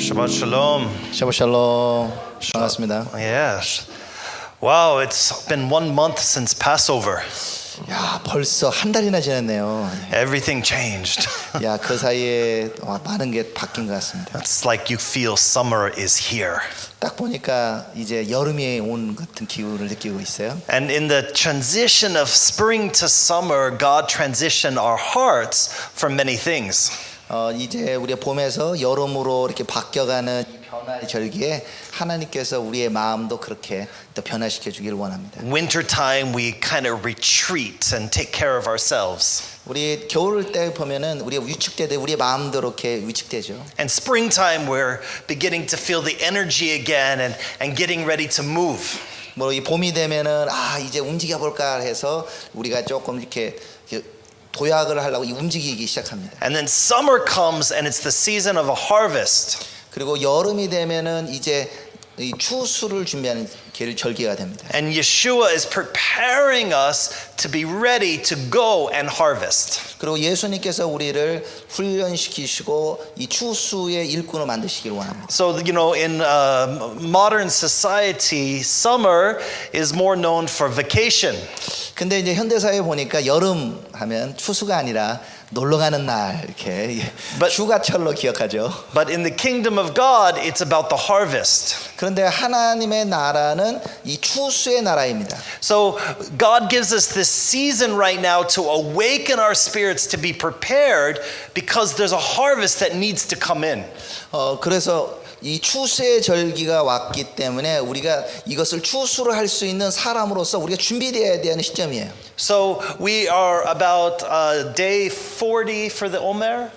Shabbat Shalom. 샬롬 반갑습니다. Yes. Wow, it's been 1 month since Passover. 야 벌써 한 달이나 지났네요. Everything changed. 야 그 사이에 많은 게 바뀐 것 같습니다. It's like you feel summer is here. 딱 보니까 이제 여름이 온 같은 기분을 느끼고 있어요. And in the transition of spring to summer, God transitioned our hearts from many things. 이제 우리가 봄에서 여름으로 이렇게 바뀌어가는 변화의 절기에 하나님께서 우리의 마음도 그렇게 또 변화시켜 주기를 원합니다. Wintertime, we kind of retreat and take care of ourselves. 우리 겨울 때 보면은 우리가 위축되되 우리의 마음도 이렇게 위축되죠. And springtime, we're beginning to feel the energy again and getting ready to move. 뭐 이 봄이 되면은 이제 움직여 볼까 해서 우리가 조금 이렇게 도약을 하려고 움직이기 시작합니다. And then summer comes and it's the season of a harvest. 그리고 여름이 되면은 이제 이 추수를 준비하는 절기가 됩니다. And Yeshua is preparing us to be ready to go and harvest. 그리고 예수님께서 우리를 훈련시키시고 이 추수의 일꾼을 만드시기를 원합니다. So in modern society, summer is more known for vacation. 근데 이제 현대 사회에 보니까 여름 하면 추수가 아니라 놀러 가는 날 이렇게 휴가철로 기억하죠. But in the kingdom of God, it's about the harvest. 그런데 하나님의 나라는 이 추수의 나라입니다. So God gives us this season right now to awaken our spirits to be prepared because there's a harvest that needs to come in. 그래서 이 추수의 절기가 왔기 때문에 우리가 이것을 추수를 할 수 있는 사람으로서 우리가 준비되어야 되는 시점이에요. So we are about day 40 for the Omer.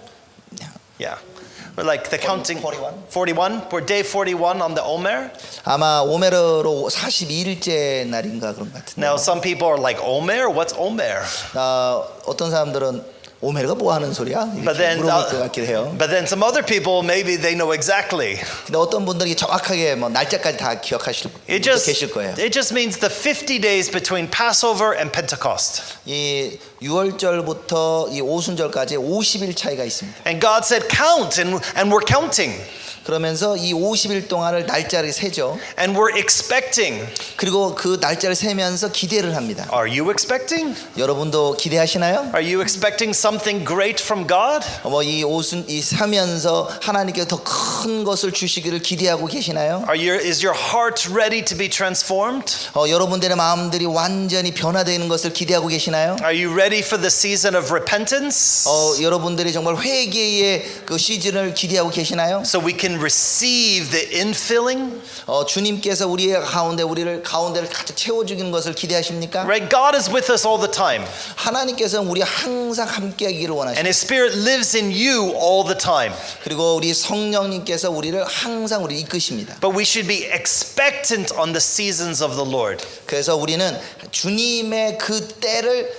Yeah. We're like the counting 41. We're day 41 on the Omer. 아마 오메르로 42일째 날인가 그런 것 같은데. Now some people are like Omer? What's Omer? 어떤 사람들은 오메르가 뭐 하는 소리야? 이렇게 물어볼 것 같긴 해요. But then some other people maybe they know exactly. 근데 어떤 분들이 정확하게 뭐 날짜까지 다 기억하실 계실 거예요. It just means the 50 days between Passover and Pentecost. 이 6월절부터 이 오순절까지 50일 차이가 있습니다. And God said count and we're counting. 그러면서 이 50일 동안을 날짜를 세죠. And we're expecting. 그리고 그 날짜를 세면서 기대를 합니다. Are you expecting? 여러분도 기대하시나요? Are you expecting something great from God? 이 사면서 하나님께 더 큰 것을 주시기를 기대하고 계시나요? Is your heart ready to be transformed? 여러분들의 마음들이 완전히 변화되는 것을 기대하고 계시나요? Are you ready for the season of repentance? 여러분들이 정말 회개의 그 시즌을 기대하고 계시나요? So we can receive the infilling. 주님께서 우리의 가운데를 가득 채워주는 것을 기대하십니까? Right, God is with us all the time. 하나님께서는 우리 항상 함께하기를 원하십니다. And His Spirit lives in you all the time. 그리고 우리 성령님께서 우리를 항상 이끄십니다. But we should be expectant on the seasons of the Lord. 그래서 우리는 주님의 그 때를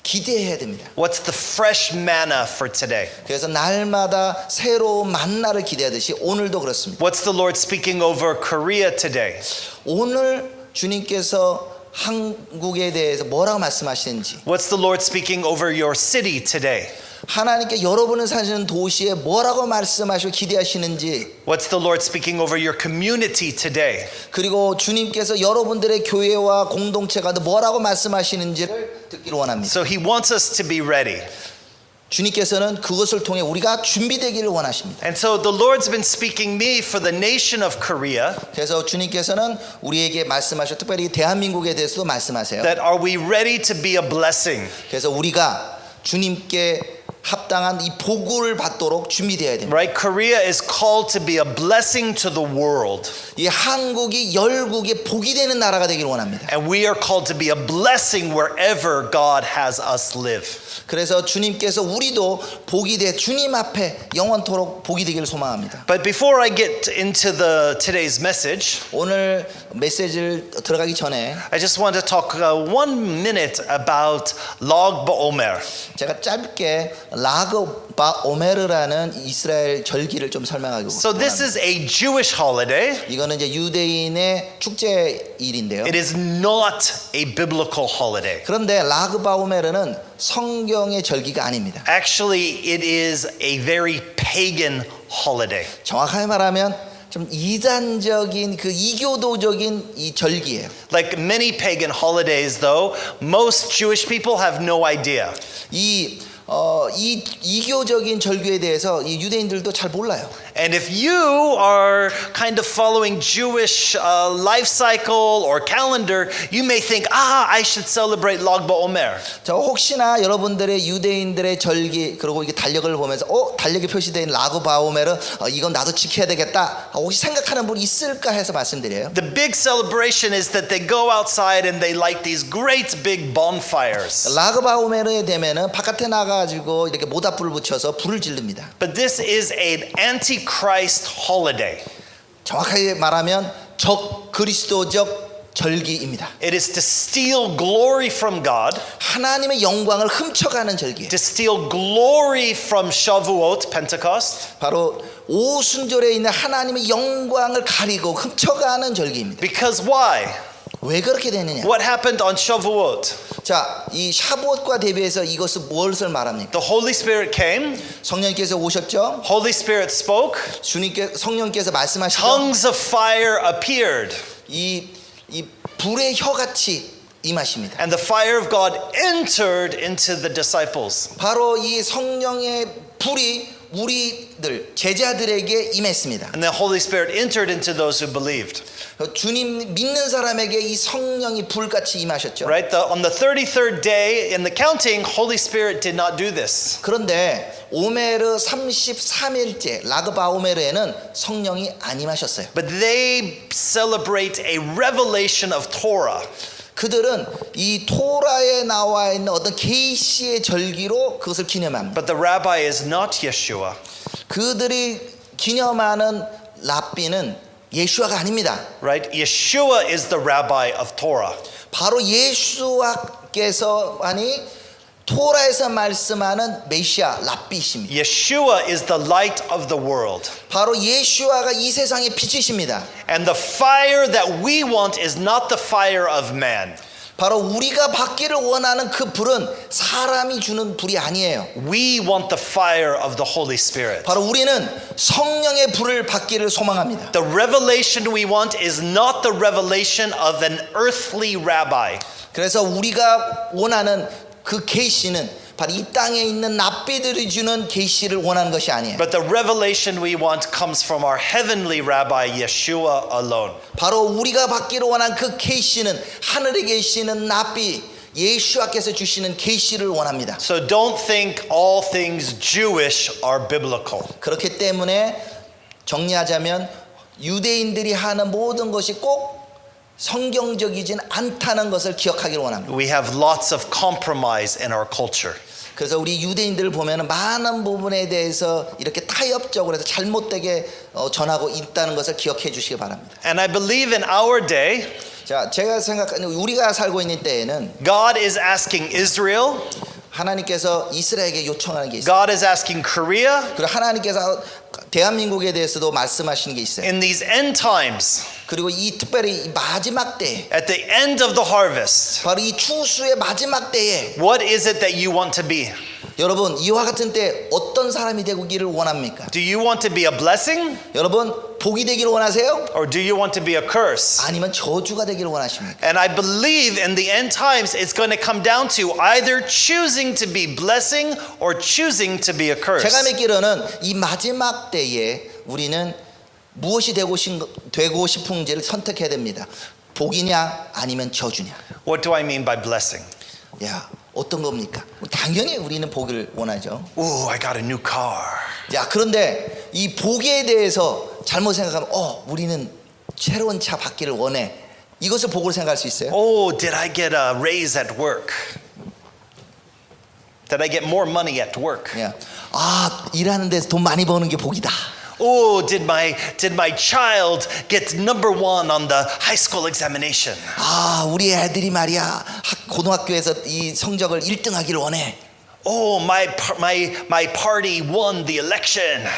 기대해야 됩니다. What's the fresh manna for today? 그래서 날마다 새로운 만나를 기대하듯이 오늘도 그렇습니다. What's the Lord speaking over Korea today? 오늘 주님께서 한국에 대해서 뭐라고 말씀하시는지, What's the Lord speaking over your city today? 하나님께 여러분을 사시는 도시에 뭐라고 말씀하시고 기대하시는지, What's the Lord speaking over your community today? 그리고 주님께서 여러분들의 교회와 공동체가 뭐라고 말씀하시는지를 듣기를 원합니다. So He wants us to be ready. 주님께서는 그것을 통해 우리가 준비되기를 원하십니다. And so the Lord's been speaking me for the nation of Korea. 그래서 주님께서는 우리에게 말씀하셔, 특별히 대한민국에 대해서도 말씀하세요. That are we ready to be a blessing? 그래서 우리가 주님께 합당한 이 복을 받도록 준비되어야 됩니다. Right? Korea is called to be a blessing to the world. 이 한국이 열국의 복이 되는 나라가 되기를 원합니다. And we are called to be a blessing wherever God has us live. 그래서 주님께서 우리도 복이 돼 주님 앞에 영원토록 복이 되기를 소망합니다. But before I get into today's message, 오늘 메시지를 들어가기 전에 I just want to talk 1 minute about Lag BaOmer. 제가 짧게 라그 바 오메르라는 이스라엘 절기를 좀 설명하고 So this is a Jewish holiday. 이거는 이제 유대인의 축제일인데요. It is not a biblical holiday. 그런데 라그 바 오메르는 성경의 절기가 아닙니다. Actually, it is a very pagan holiday. 정확하게 말하면 좀 이단적인 그 이교도적인 이 절기예요. Like many pagan holidays, though, most Jewish people have no idea. 이 이교적인 절기에 대해서 이 유대인들도 잘 몰라요. And if you are kind of following Jewish life cycle or calendar, you may think, I should celebrate Lag BaOmer. 저 혹시나 여러분들의 유대인들의 절기 그리고 이게 달력을 보면서 달력에 표시된 라그 바오메르 이건 나도 지켜야 되겠다 혹시 생각하는 분 있을까 해서 말씀드려요. The big celebration is that they go outside and they light these great big bonfires. 라그 바오메르에 되면은 바깥에 나가지고 이렇게 모닥불을 붙여서 불을 지릅니다. But this is an anti-Christ holiday. 정확하게 말하면 적 그리스도적 절기입니다. It is to steal glory from God, 하나님의 영광을 훔쳐가는 절기예요. to steal glory from Shavuot, Pentecost, 바로 오순절에 있는 하나님의 영광을 가리고 훔쳐가는 절기입니다. because why? 왜 그렇게 되느냐? What happened on Shavuot? 자, 이 샤봇과 대비해서 이것은 무엇을 말합니까? The Holy Spirit came, 성령께서 오셨죠? Holy Spirit spoke, 성령께서 말씀하시죠? tongues of fire appeared, 이 불의 혀같이 임하십니다. and the fire of God entered into the disciples. 바로 이 성령의 불이 우리들 제자들에게 임했습니다. And the Holy Spirit entered into those who believed. 주님 믿는 사람에게 이 성령이 불같이 임하셨죠. Right? On the 33rd day in the counting, Holy Spirit did not do this. 그런데 오메르 33일째 라그바 오메르에는 성령이 안 임하셨어요. But they celebrate a revelation of Torah. 그들은 이 토라에 나와 있는 어떤 계시의 절기로 그것을 기념합니다. But the rabbi is not Yeshua. 그들이 기념하는 랍비는 예수아가 아닙니다. Right? Yeshua is the rabbi of Torah. 바로 예수아께서 아니 토라에서 말씀하는 메시아 랍비이십니다. Yeshua is the light of the world. 바로 예수아가 이 세상의 빛이십니다. And the fire that we want is not the fire of man. 바로 우리가 받기를 원하는 그 불은 사람이 주는 불이 아니에요. We want the fire of the Holy Spirit. 바로 우리는 성령의 불을 받기를 소망합니다. The revelation we want is not the revelation of an earthly rabbi. 그래서 우리가 원하는 그 계시는 바로 이 땅에 있는 랍비들이 주는 계시를 원하는 것이 아니에요. But the revelation we want comes from our heavenly rabbi Yeshua alone. 바로 우리가 받기를 원한 그 계시는 하늘에 계시는 랍비 예수아께서 주시는 계시를 원합니다. So don't think all things Jewish are biblical. 그렇기 때문에 정리하자면 유대인들이 하는 모든 것이 꼭 성경적이진 않다는 것을 기억하기를 원합니다. We have lots of compromise in our culture. 그래서 우리 유대인들을 보면 많은 부분에 대해서 이렇게 타협적으로 해서 잘못되게 전하고 있다는 것을 기억해 주시기 바랍니다. And I believe in our day, 자, 제가 생각하는 우리가 살고 있는 때에는 God is asking Israel, 하나님께서 이스라엘에게 요청하는 게 있어요. God is asking Korea, 그리고 하나님께서 대한민국에 대해서도 말씀하시는 게 있어요. in these end times, 그리고 이 특별히 이 마지막 때에 at the end of the harvest, 바로 이 추수의 마지막 때에 what is it that you want to be? 여러분 이와 같은 때 어떤 사람이 되기를 원합니까? Do you want to be a blessing 여러분 복이 되기를 원하세요? or do you want to be a curse? 아니면 저주가 되기를 원하십니까? And I believe in the end times it's going to come down to either choosing to be blessing or choosing to be a curse. 제가 믿기로는 이 마지막 때에 우리는 무엇이 되고 싶은지를 선택해야 됩니다. 복이냐 아니면 저주냐. What do I mean by blessing? 야, 어떤 겁니까? 당연히 우리는 복을 원하죠. Ooh, I got a new car. 야, 그런데 이 복에 대해서 잘못 생각하면 우리는 새로운 차 받기를 원해. 이것을 복으로 생각할 수 있어요? Oh, did I get a raise at work? Did I get more money at work? 야, 일하는 데서 돈 많이 버는 게 복이다. Oh, did my child get number one on the high school examination? 우리 애들이 말이야 고등학교에서 이 성적을 1등하기를 원해. Oh, my party won the election.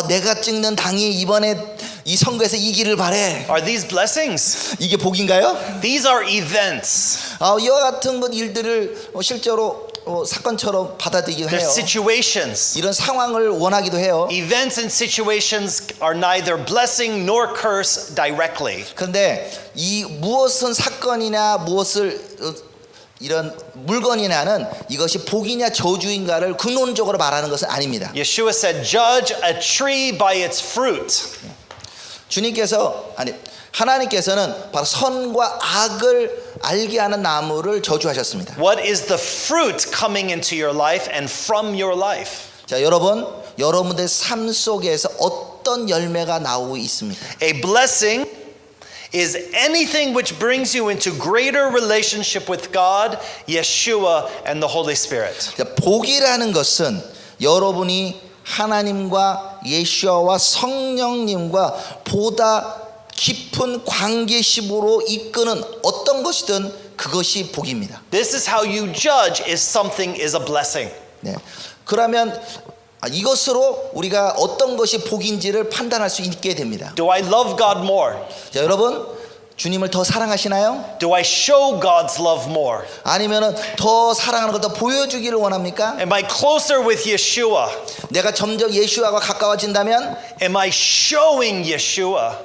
내가 찍는 당이 이번에 이 선거에서 이기를 바래. Are these blessings? 이게 복인가요? These are events. 이와 같은 것 일들을 실제로 사건처럼 받아들이기도 They're 해요. situations. 이런 상황을 원하기도 해요. Events and situations are neither blessing nor curse directly. 그런데 이 무엇은 사건이냐 무엇을 이런 물건이냐는 이것이 복이냐 저주인가를 근원적으로 말하는 것은 아닙니다. Yeshua said, judge a tree by its fruit. 하나님께서는 바로 선과 악을 알게 하는 나무를 저주하셨습니다. What is the fruit coming into your life and from your life? 자, 여러분들 삶 속에서 어떤 열매가 나오고 있습니까? A blessing is anything which brings you into greater relationship with God, Yeshua, and the Holy Spirit. 자, 복이라는 것은 여러분이 하나님과 예수와 성령님과 보다 깊은 관계심으로 이끄는 어떤 것이든 그것이 복입니다. This is how you judge if something is a blessing. 네. 그러면 이것으로 우리가 어떤 것이 복인지를 판단할 수 있게 됩니다. Do I love God more? 자, 여러분 주님을 더 사랑하시나요? Do I show God's love more? 아니면은 더 사랑하는 걸 더 보여주기를 원합니까? Am I closer with Yeshua? 내가 점점 예수와 가까워진다면 Am I showing Yeshua?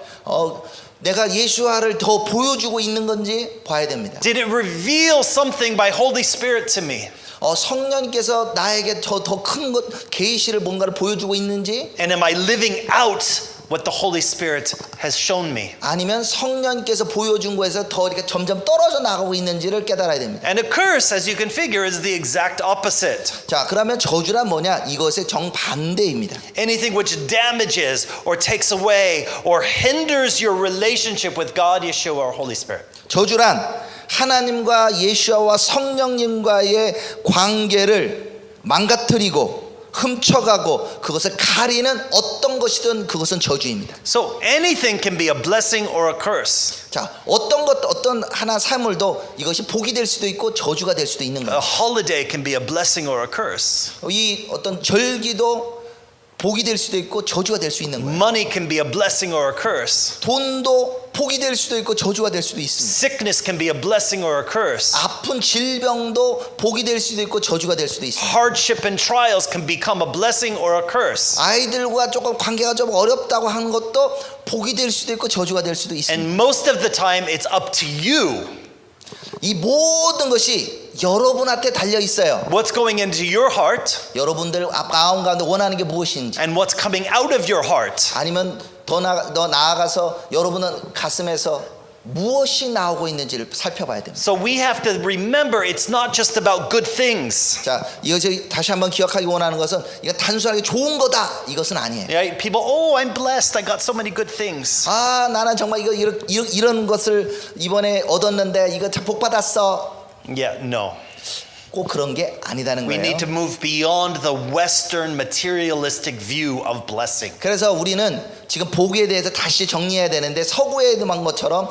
내가 예수와를 더 보여주고 있는 건지 봐야 됩니다. Did it reveal something by Holy Spirit to me? 성령님께서 나에게 더 큰 것 계시를 뭔가를 보여주고 있는지 And am I living out what the Holy Spirit has shown me? 아니면 성령님께서 보여준 거에서 더 이렇게 점점 떨어져 나가고 있는지를 깨달아야 됩니다. And a curse, as you can figure, is the exact opposite. 자, 그러면 저주란 뭐냐? 이것의 정반대입니다. Anything which damages or takes away or hinders your relationship with God, Yeshua, or Holy Spirit. 저주란 하나님과 예수와 성령님과의 관계를 망가뜨리고 훔쳐가고 그것을 가리는 어떤 것이든 그것은 저주입니다. So anything can be a blessing or a curse. 자, 어떤 하나 사물도 이것이 복이 될 수도 있고 저주가 될 수도 있는 A 거예요. holiday can be a blessing or a curse. 이 어떤 절기도 복이 될 수도 있고 저주가 될 수 있는 거예요. Money can be a blessing or a curse. 돈도 복이 될 수도 있고 저주가 될 수도 있습니다. Sickness can be a blessing or a curse. 아픈 질병도 복이 될 수도 있고 저주가 될 수도 있습니다. Hardship and trials can become a blessing or a curse. 아이들과 조금 관계가 좀 어렵다고 하는 것도 복이 될 수도 있고 저주가 될 수도 있습니다. And most of the time, it's up to you. 이 모든 것이 여러분한테 달려 있어요. What's going into your heart 여러분들 마음 가운데 원하는 게 무엇인지 and what's coming out of your heart. 아니면 더 나아가서 여러분은 가슴에서 무엇이 나오고 있는지를 살펴봐야 됩니다. So we have to remember it's not just about good things. 자, 이것을 다시 한번 기억하기 원하는 것은 이거 단순하게 좋은 거다 이것은 아니에요. Right? People, oh, I'm blessed. I got so many good things. 나는 정말 이런 것을 이번에 얻었는데 이거 참 복 받았어. Yeah, no. 꼭 그런 게 아니다는 We 거예요. need to move beyond the Western materialistic view of blessing. 그래서 우리는 지금 복에 대해서 다시 정리해야 되는데 서구에 한 것처럼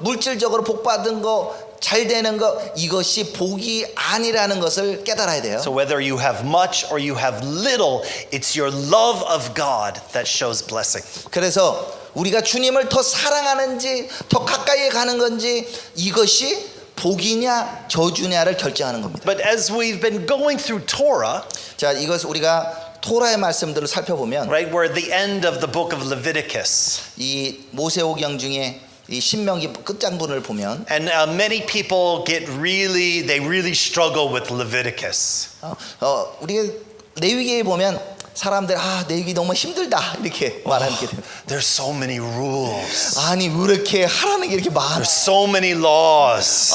물질적으로 복 받은 거 잘 되는 거 이것이 복이 아니라는 것을 깨달아야 돼요. So whether you have much or you have little, it's your love of God that shows blessing. 그래서 우리가 주님을 더 사랑하는지 더 가까이 가는 건지 이것이 복이냐 저주냐를 결정하는 겁니다. But as we've been going through Torah, 자, 이것 우리가 토라의 말씀들을 살펴보면 right, we're at the end of the book of Leviticus. 이 모세오경 중에 이 신명기 끝장본을 보면 And many people they really struggle with Leviticus. 우리가 레위기에 보면 사람들 레위기 너무 힘들다 이렇게 말하게 됩니다. There's so many rules. 아니 왜 이렇게 하라는 게 이렇게 많아? There's so many laws.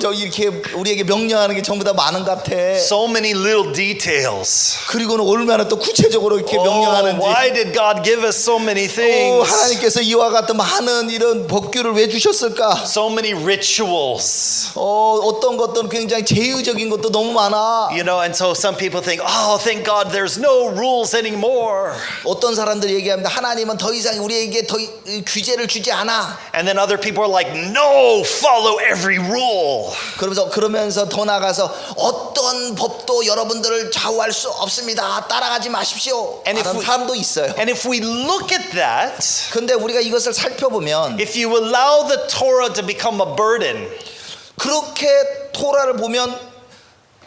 저 이렇게 우리에게 명령하는 게 전부 다 많은 것 같아. So many little details. 그리고는 얼마나 또 구체적으로 이렇게 Oh, 명령하는지. why did God give us so many things? 하나님께서 이와 같은 많은 이런 법규를 왜 주셨을까? So many rituals. 어떤 것들은 굉장히 제의적인 것도 너무 많아. You know, and so some people think, oh, thank God there's no rules anymore. 어떤 사람들이 얘기합니다. 하나님은 더 이상 우리에게 더 규제를 주지 않아. And then other people are like, no, follow every rule. 그러면서 더 나가서 어떤 법도 여러분들을 좌우할 수 없습니다. 따라가지 마십시오. 라는 사람도 있어요. And if we look at that, 근데 우리가 이것을 살펴보면 if you allow the Torah to become a burden, 그렇게 토라를 보면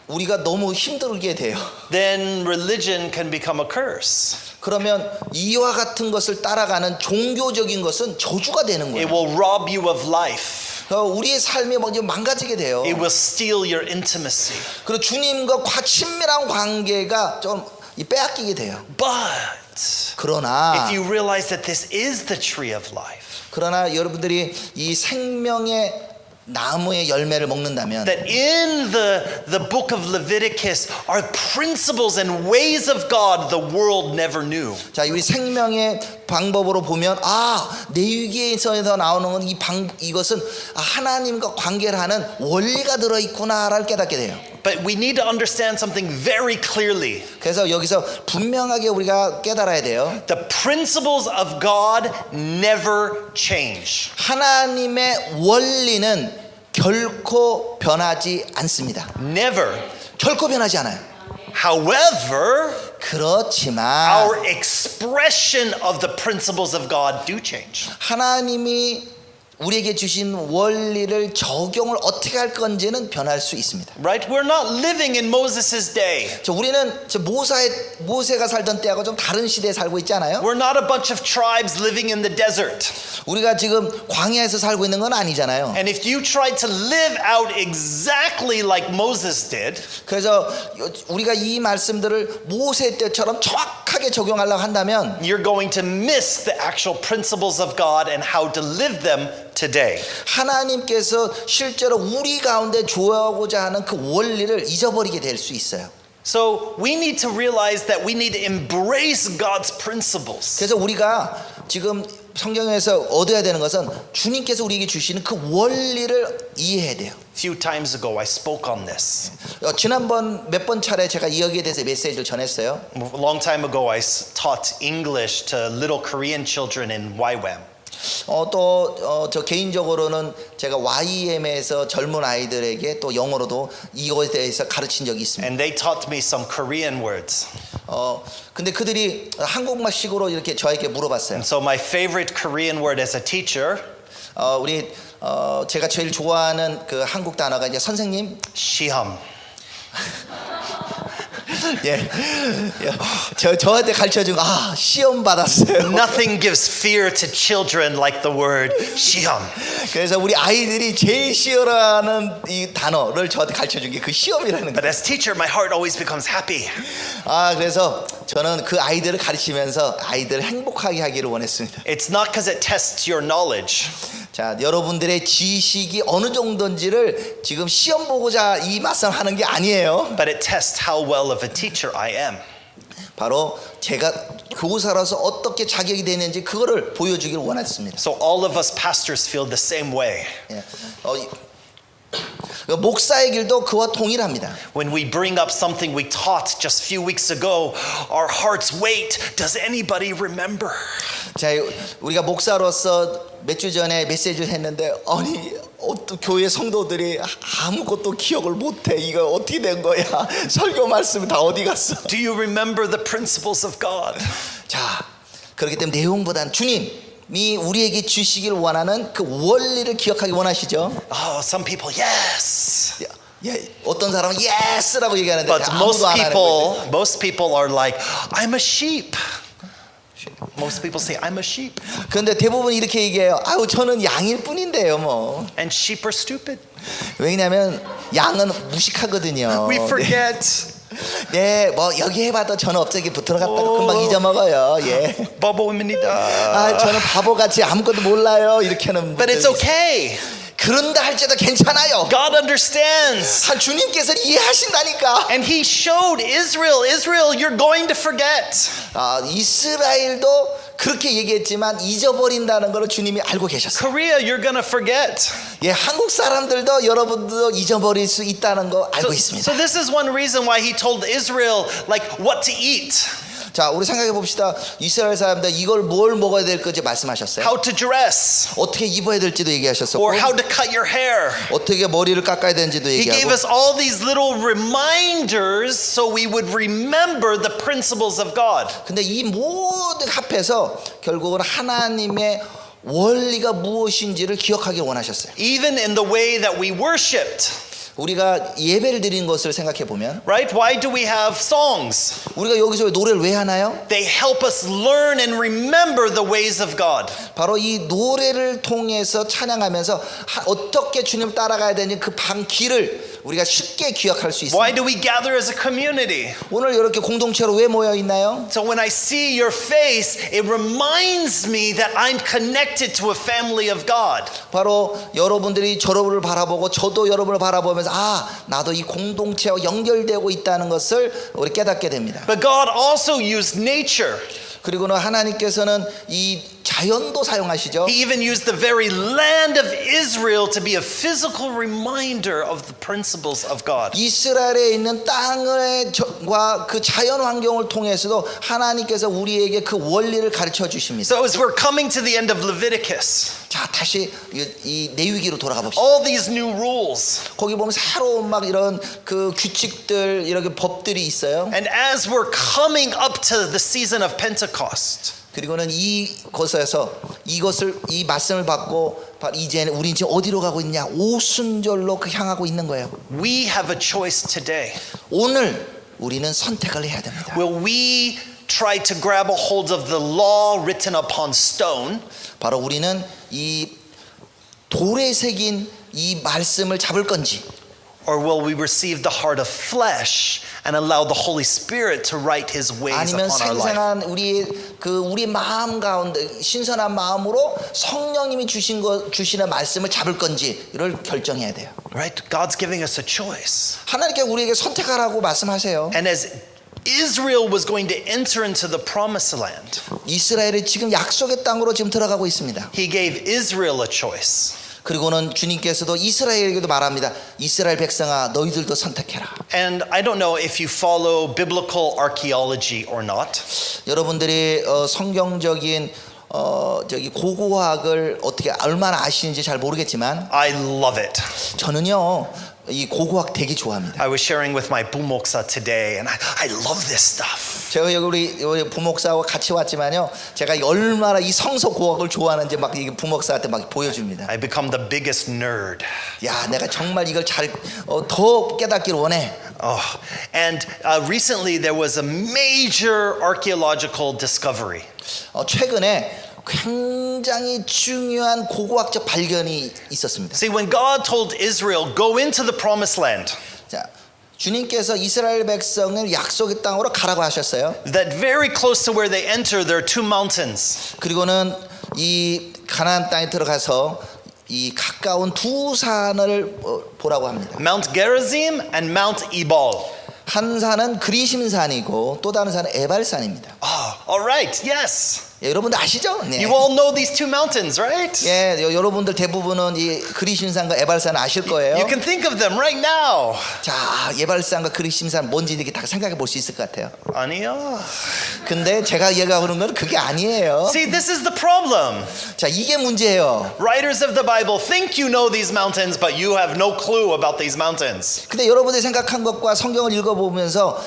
우리가 너무 힘들게 돼요. then religion can become a curse. 그러면 이와 같은 것을 따라가는 종교적인 것은 저주가 되는 It 거예요. will rob you of life. 우리의 삶이 먼저 망가지게 돼요. It will steal your intimacy. 그리고 주님과 친밀한 관계가 좀 빼앗기게 돼요. But 그러나 if you realize that this is the tree of life, 그러나 여러분들이 이 생명의 나무의 열매를 먹는다면 that in the book of Leviticus are principles and ways of God the world never knew. 자, 우리 생명의 방법으로 보면 레위기에서 나오는 건 이것은 하나님과 관계를 하는 원리가 들어 있구나를 깨닫게 돼요. But we need to understand something very clearly. 그래서 여기서 분명하게 우리가 깨달아야 돼요. The principles of God never change. 하나님의 원리는 결코 변하지 않습니다. Never. 결코 변하지 않아요. However, 그렇지만 our expression of the principles of God do change. 하나님이 우리에게 주신 원리를 적용을 어떻게 할 건지는 변할 수 있습니다. Right? We're not living in Moses' day. 우리는 모세가 살던 때하고 좀 다른 시대에 살고 있지 않아요? We're not a bunch of tribes living in the desert. 우리가 지금 광야에서 살고 있는 건 아니잖아요. And if you tried to live out exactly like Moses did, 그래서 우리가 이 말씀들을 모세 때처럼 정확하게 적용하려고 한다면 you're going to miss the actual principles of God and how to live them today. 하나님께서 실제로 우리 가운데 주어고자 하는 그 원리를 잊어버리게 될 수 있어요. So we need to realize that we need to embrace God's principles. 그래서 우리가 지금 성경에서 얻어야 되는 것은 주님께서 우리에게 주시는 그 원리를 이해해야 돼요. A few times ago I spoke on this. 지난번 몇 번 차례 제가 여기에 대해서 메시지를 전했어요. A long time ago I taught English to little Korean children in YWAM. 저 개인적으로는 제가 YM에서 젊은 아이들에게 또 영어로도 이거에 대해서 가르친 적이 있습니다. And they taught me some Korean words. 근데 그들이 한국말식으로 이렇게 저에게 물어봤어요. And so my favorite Korean word as a teacher, 제가 제일 좋아하는 그 한국 단어가 이제 선생님. 시험. 저한테 가르쳐 준 시험 받았어요. Nothing gives fear to children like the word 시험. 그래서 우리 아이들이 제일 싫어하는 이 단어를 저한테 가르쳐 준 게 그 시험이라는 But 거예요. as teacher, my heart always becomes happy. 그래서 저는 그 아이들을 가르치면서 아이들을 행복하게 하기를 원했습니다. It's not because it tests your knowledge. 자, 여러분들의 지식이 어느 정도인지를 지금 시험 보고자 이 말씀하는 게 아니에요. But it tests how well of a teacher I am. 바로 제가 교사로서 어떻게 자격이 되는지 그거를 보여주기를 원했습니다. So all of us pastors feel the same way. 목사의 길도 그와 동일합니다. When we bring up something we taught just a few weeks ago, our hearts wait. Does anybody remember? 자, 우리가 목사로서 몇 주 전에 메시지를 했는데 교회 성도들이 아무것도 기억을 못해. 이거 어떻게 된 거야? 설교 말씀 다 어디 갔어? Do you remember the principles of God? 자, 그렇기 때문에 내용보다는 주님이 우리에게 주시길 원하는 그 원리를 기억하기 원하시죠? Oh, some people, yes. 어떤 사람은 yes라고 얘기하는데 But 아무도 안 하는 거예요. most people are like, I'm a sheep. Most people say, I'm a sheep. 그런데 대부분 이렇게 얘기해요. 저는 양일 뿐인데요, 뭐. And sheep are stupid. 왜냐하면 양은 무식하거든요. We forget. 뭐 여기 해봐도 저는 업적이 붙어갔다가 금방 잊어먹어요. 바보입니다. 저는 바보같이 아무것도 몰라요. 이렇게 하는. But it's okay. 그런다 할지라도 괜찮아요. God understands. 주님께서 이해하신다니까. And He showed Israel, you're going to forget. 이스라엘도 그렇게 얘기했지만 잊어버린다는 걸 주님이 알고 계셨어요. Korea, you're going to forget. 한국 사람들도 여러분도 잊어버릴 수 있다는 거 알고 있습니다. So this is one reason why He told Israel like what to eat. 자, 우리 생각해 봅시다. 이스라엘 사람들 이걸 뭘 먹어야 될 건지 말씀하셨어요. How to dress. 어떻게 입어야 될지도 얘기하셨었고, Or how to cut your hair. 어떻게 머리를 깎아야 되는지도 He gave 얘기하고. us all these little reminders so we would remember the principles of God. 근데 이 모든 합해서 결국은 하나님의 원리가 무엇인지를 기억하길 원하셨어요. Even in the way that we worshipped. 우리가 예배를 드리는 것을 생각해 보면 right? Why do we have songs? 우리가 여기서 노래를 왜 하나요? They help us learn and remember the ways of God. 바로 이 노래를 통해서 찬양하면서 어떻게 주님을 따라가야 되는지 그 길을 우리가 쉽게 기억할 수 Why 있습니다. do we gather as a community? 오늘 이렇게 공동체로 왜 모여 있나요? So when I see your face, it reminds me that I'm connected to a family of God. 바로 여러분들이 저를 바라보고 저도 여러분을 바라보면서 나도 이 공동체와 연결되고 있다는 것을 우리 깨닫게 됩니다. But God also used nature. 그리고는 하나님께서는 이 자연도 사용하시죠. He even used the very land of Israel to be a physical reminder of the principles of God. 이스라엘에 있는 땅과 그 자연 환경을 통해서도 하나님께서 우리에게 그 원리를 가르쳐 주십니다. So as we're coming to the end of Leviticus, 자, 다시 이 레위기로 돌아가 봅시다. all these new rules, 거기 보면 새로운 막 이런 그 규칙들, 이렇게 법들이 있어요. and as we're coming up to the season of Pentecost, 그리고는 이곳에서 이 말씀을 받고 이제는 우린 지금 어디로 가고 있냐? 오순절로 향하고 있는 거예요. we have a choice today. 오늘 우리는 선택을 해야 됩니다. Will we try to grab a hold of the law written upon stone? 바로 우리는 이 돌에 새긴 이 말씀을 잡을 건지, Or will we receive the heart of flesh and allow the Holy Spirit to write His ways 아니면 upon our life? 생생한 우리 마음 가운데 신선한 마음으로 성령님이 주시는 말씀을 잡을 건지를 결정해야 돼요. Right? God's giving us a choice. 하나님께 우리에게 선택하라고 말씀하세요. And as Israel was going to enter into the promised land, 이스라엘이 지금 약속의 땅으로 지금 들어가고 있습니다. He gave Israel a choice. 그리고는 주님께서도 이스라엘에게도 말합니다. 이스라엘 백성아, 너희들도 선택해라. And I don't know if you follow biblical archaeology or not. 여러분들이 성경적인 고고학을 어떻게 얼마나 아시는지 잘 모르겠지만 I love it. 저는요 이 고고학 되게 좋아합니다. I was sharing with my bumoksa today, and I love this stuff. 제가 여기 우리 부목사와 같이 왔지만요, 제가 얼마나 이 성서 고학을 좋아하는지 막 이 부목사한테 막 보여줍니다. I become the biggest nerd. 야, 내가 정말 이걸 더 깨닫기를 원해. Oh, and recently there was a major archaeological discovery. 최근에 굉장히 중요한 고고학적 발견이 있었습니다. See, when God told Israel, go into the promised land, 자, 주님께서 이스라엘 백성을 약속의 땅으로 가라고 하셨어요. that very close to where they enter, there are two mountains. 그리고는 이 가나안 땅에 들어가서 이 가까운 두 산을 보라고 합니다. Mount Gerizim and Mount Ebal. 한 산은 그리심산이고 또 다른 산은 에발산입니다. All right, yes. 예, 여러분들 아시죠? 네. You all know these two mountains, right? 예, 여러분들 대부분은 이 그리심산과 에발산 아실 거예요. You can think of them right now. 자, 에발산과 그리심산 뭔지 이렇게 다 생각해 볼 수 있을 것 같아요. 아니요. 근데 제가 얘기하는 건 그게 아니에요. See, this is the problem. 자, 이게 문제예요. Writers of the Bible think you know these mountains, but you have no clue about these mountains. 근데 여러분들이 생각한 것과 성경을 읽어보면서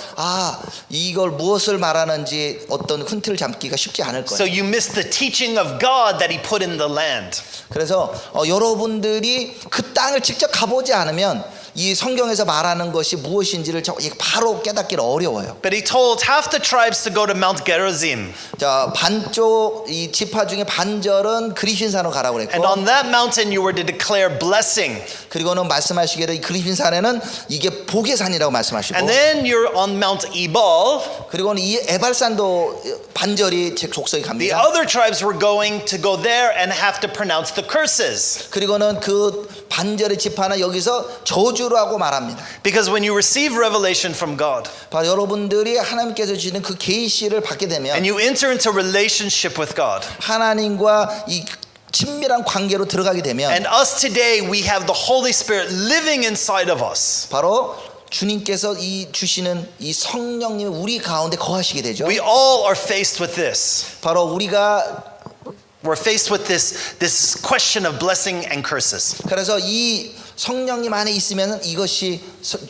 이걸 무엇을 말하는지 어떤 흔틀을 잡기가 쉽지 않을 거예요. So you miss the teaching of God that He put in the land. 그래서 여러분들이 그 땅을 직접 가보지 않으면 이 성경에서 말하는 것이 무엇인지를 바로 깨닫기는 어려워요. But He told half the tribes to go to Mount Gerizim. 자, 반쪽 이 지파 중에 반절은 그리심산으로 가라고 And 그랬고, on that mountain you were to declare blessing. 그리고는 말씀하시기를 이 그리심산에는 이게 복의 산이라고 말씀하시고, And then you're on Mount Ebal. 그리고는 이 에발산도 반절이 제 족속에 The 갑니다. other tribes were going to go there and have to pronounce the curses. 그리고는 그 반절의 지파는 여기서 저주라고 말합니다. Because when you receive revelation from God 바로 여러분들이 하나님께서 주시는 그 계시를 받게 되면 and you enter into relationship with God, 하나님과 이 친밀한 관계로 들어가게 되면 and us today we have the Holy Spirit living inside of us. 바로 주님께서 이 주시는 이 성령님이 우리 가운데 거하시게 되죠. We all are faced with this. 바로 우리가 We're faced with this question of blessing and curses. 그래서 이 성령님 안에 있으면 이것이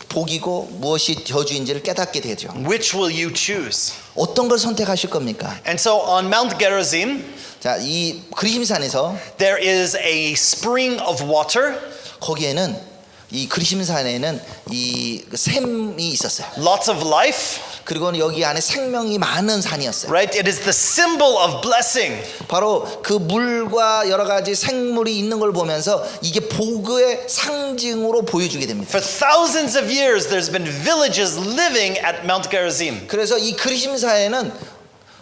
복이고 무엇이 저주인지를 깨닫게 되죠. Which will you choose? 어떤 걸 선택하실 겁니까? And so on Mount Gerizim, 자, 이 그리심산에서 there is a spring of water, 거기에는 이 그리심산에는 이 샘이 있었어요. Lots of life, 그리고 여기 안에 생명이 많은 산이었어요. right? It is the symbol of blessing. 바로 그 물과 여러 가지 생물이 있는 걸 보면서 이게 복의 상징으로 보여주게 됩니다. For thousands of years, there's been villages living at Mount Gerizim. 그래서 이 그리심산에는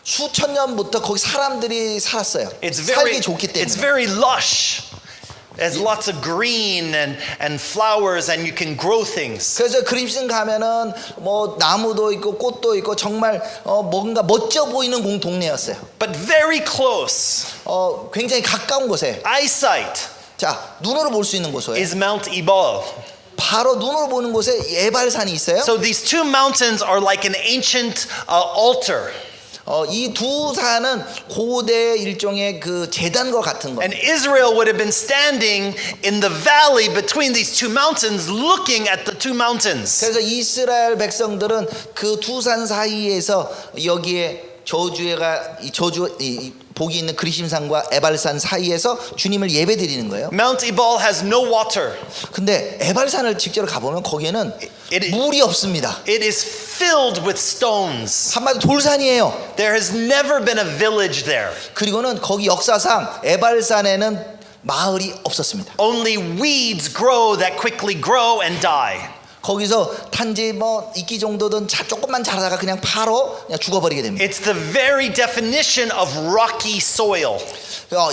수천 년부터 거기 사람들이 살았어요. 살기 좋기 it's 때문에. very lush. There's lots of green and flowers, and you can grow things. 그래서 그리심산 가면은 뭐 나무도 있고 꽃도 있고 정말 뭔가 멋져 보이는 동네였어요. But very close, 굉장히 가까운 곳에 eyesight, 자 눈으로 볼 수 있는 곳에 is Mount Ebal. 바로 눈으로 보는 곳에 에발산이 있어요. So these two mountains are like an ancient altar. 이 두 산은 고대 일종의 그 제단과 같은 거. And Israel would have been standing in the valley between these two mountains, looking at the two mountains. 그래서 이스라엘 백성들은 그 두 산 사이에서 여기에 이 복이 있는 그리심산과 에발산 사이에서 주님을 예배드리는 거예요. Mount Ebal has no water. 근데 에발산을 직접 가보면 거기에는 물이 없습니다. It is filled with stones. 한마디로 돌산이에요. There has never been a village there. 그리고는 거기 역사상 에발산에는 마을이 없었습니다. Only weeds grow that quickly grow and die. 거기서 단지 뭐 이끼 정도든 조금만 자라다가 그냥 바로 그냥 죽어버리게 됩니다. It's the very definition of rocky soil.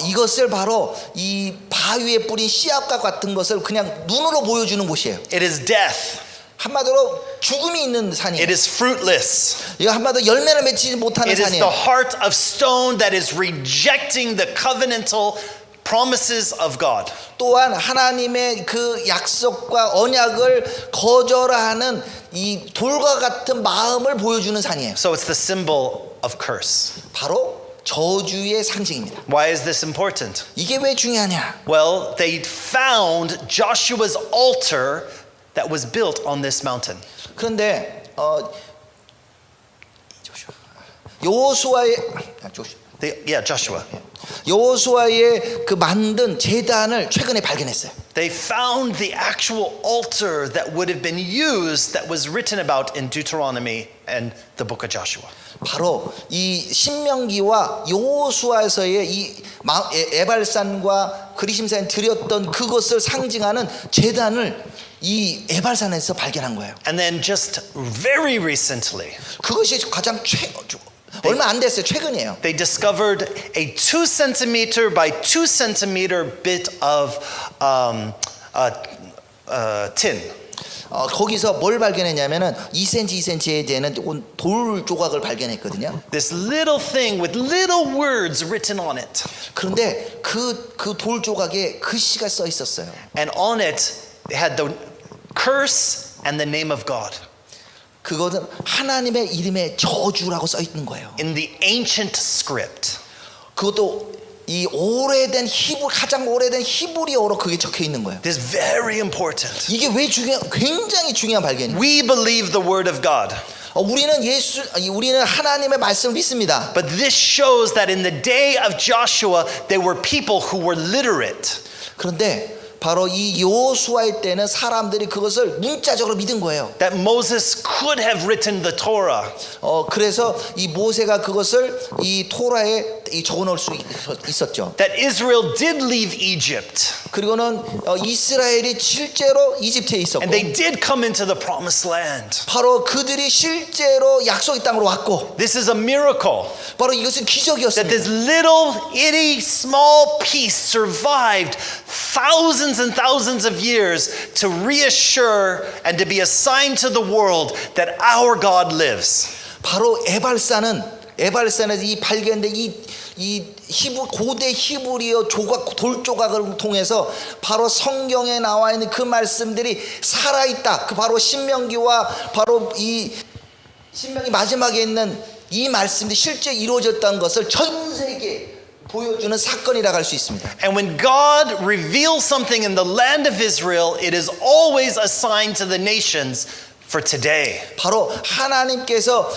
이것을 바로 이 바위에 뿌린 씨앗과 같은 것을 그냥 눈으로 보여주는 곳이에요. It is death. 한마디로 죽음이 있는 산이에요. It is fruitless. 이거 한마디로 열매를 맺지 못하는 It is the 산이에요. heart of stone that is rejecting the covenantal promises of God. 또한 하나님의 그 약속과 언약을 거절하는 이 돌과 같은 마음을 보여주는 산이에요. So it's the symbol of curse. 바로 저주의 상징입니다. Why is this important? 이게 왜 중요하냐? Well, they found Joshua's altar that was built on this mountain. 그런데 여호수아의 Joshua. 여호수아의 그 만든 제단을 최근에 발견했어요. They found the actual altar that would have been used that was written about in Deuteronomy and the book of Joshua. 바로 이 신명기와 여호수아에서의 이 에발산과 그리심산에 드렸던 그것을 상징하는 제단을 이 에발산에서 발견한 거예요. And then just very recently, 그것이 가장 얼마 안 됐어요. 최근이에요. they discovered a 2 centimeter by 2 centimeter bit of tin. 거기서 뭘 발견했냐면은 2cm, 2cm에 되는 돌 조각을 발견했거든요. This little thing with little words written on it. 그런데 그 돌 조각에 글씨가 써 있었어요. And on it, they had the curse and the name of God. 그것은 하나님의 이름의 저주라고 써 있는 거예요. In the ancient script. 그것도 이 오래된 가장 오래된 히브리어로 그게 적혀 있는 거예요. This is very important. 이게 왜 굉장히 중요한 발견이에요. We believe the word of God. 우리는 하나님의 말씀을 믿습니다. But this shows that in the day of Joshua, there were people who were literate. 그런데 바로 이 여호수아의 때는 사람들이 그것을 문자적으로 믿은 거예요. That Moses could have written the Torah. 그래서 이 모세가 그것을 이 토라에 적어놓을 수 있었죠. That Israel did leave Egypt. 그리고는 이스라엘이 실제로 이집트에 있었고, And they did come into the promised land. 바로 그들이 실제로 약속의 땅으로 왔고, This is a miracle. 바로 이것은 That 기적이었습니다. this little itty small piece survived thousands and thousands of years to reassure and to be a sign to the world that our God lives. 바로 에발산에서 이 발견된 이 고대 히브리어 돌 조각을 통해서 바로 성경에 나와 있는 그 말씀들이 살아있다. 그 바로 신명기와 바로 이 신명기 마지막에 있는 이 말씀들이 실제 이루어졌다는 것을 전 세계에 보여주는 사건이라고 할 수 있습니다. And when God reveals something in the land of Israel, it is always a sign to the nations for today. 바로 하나님께서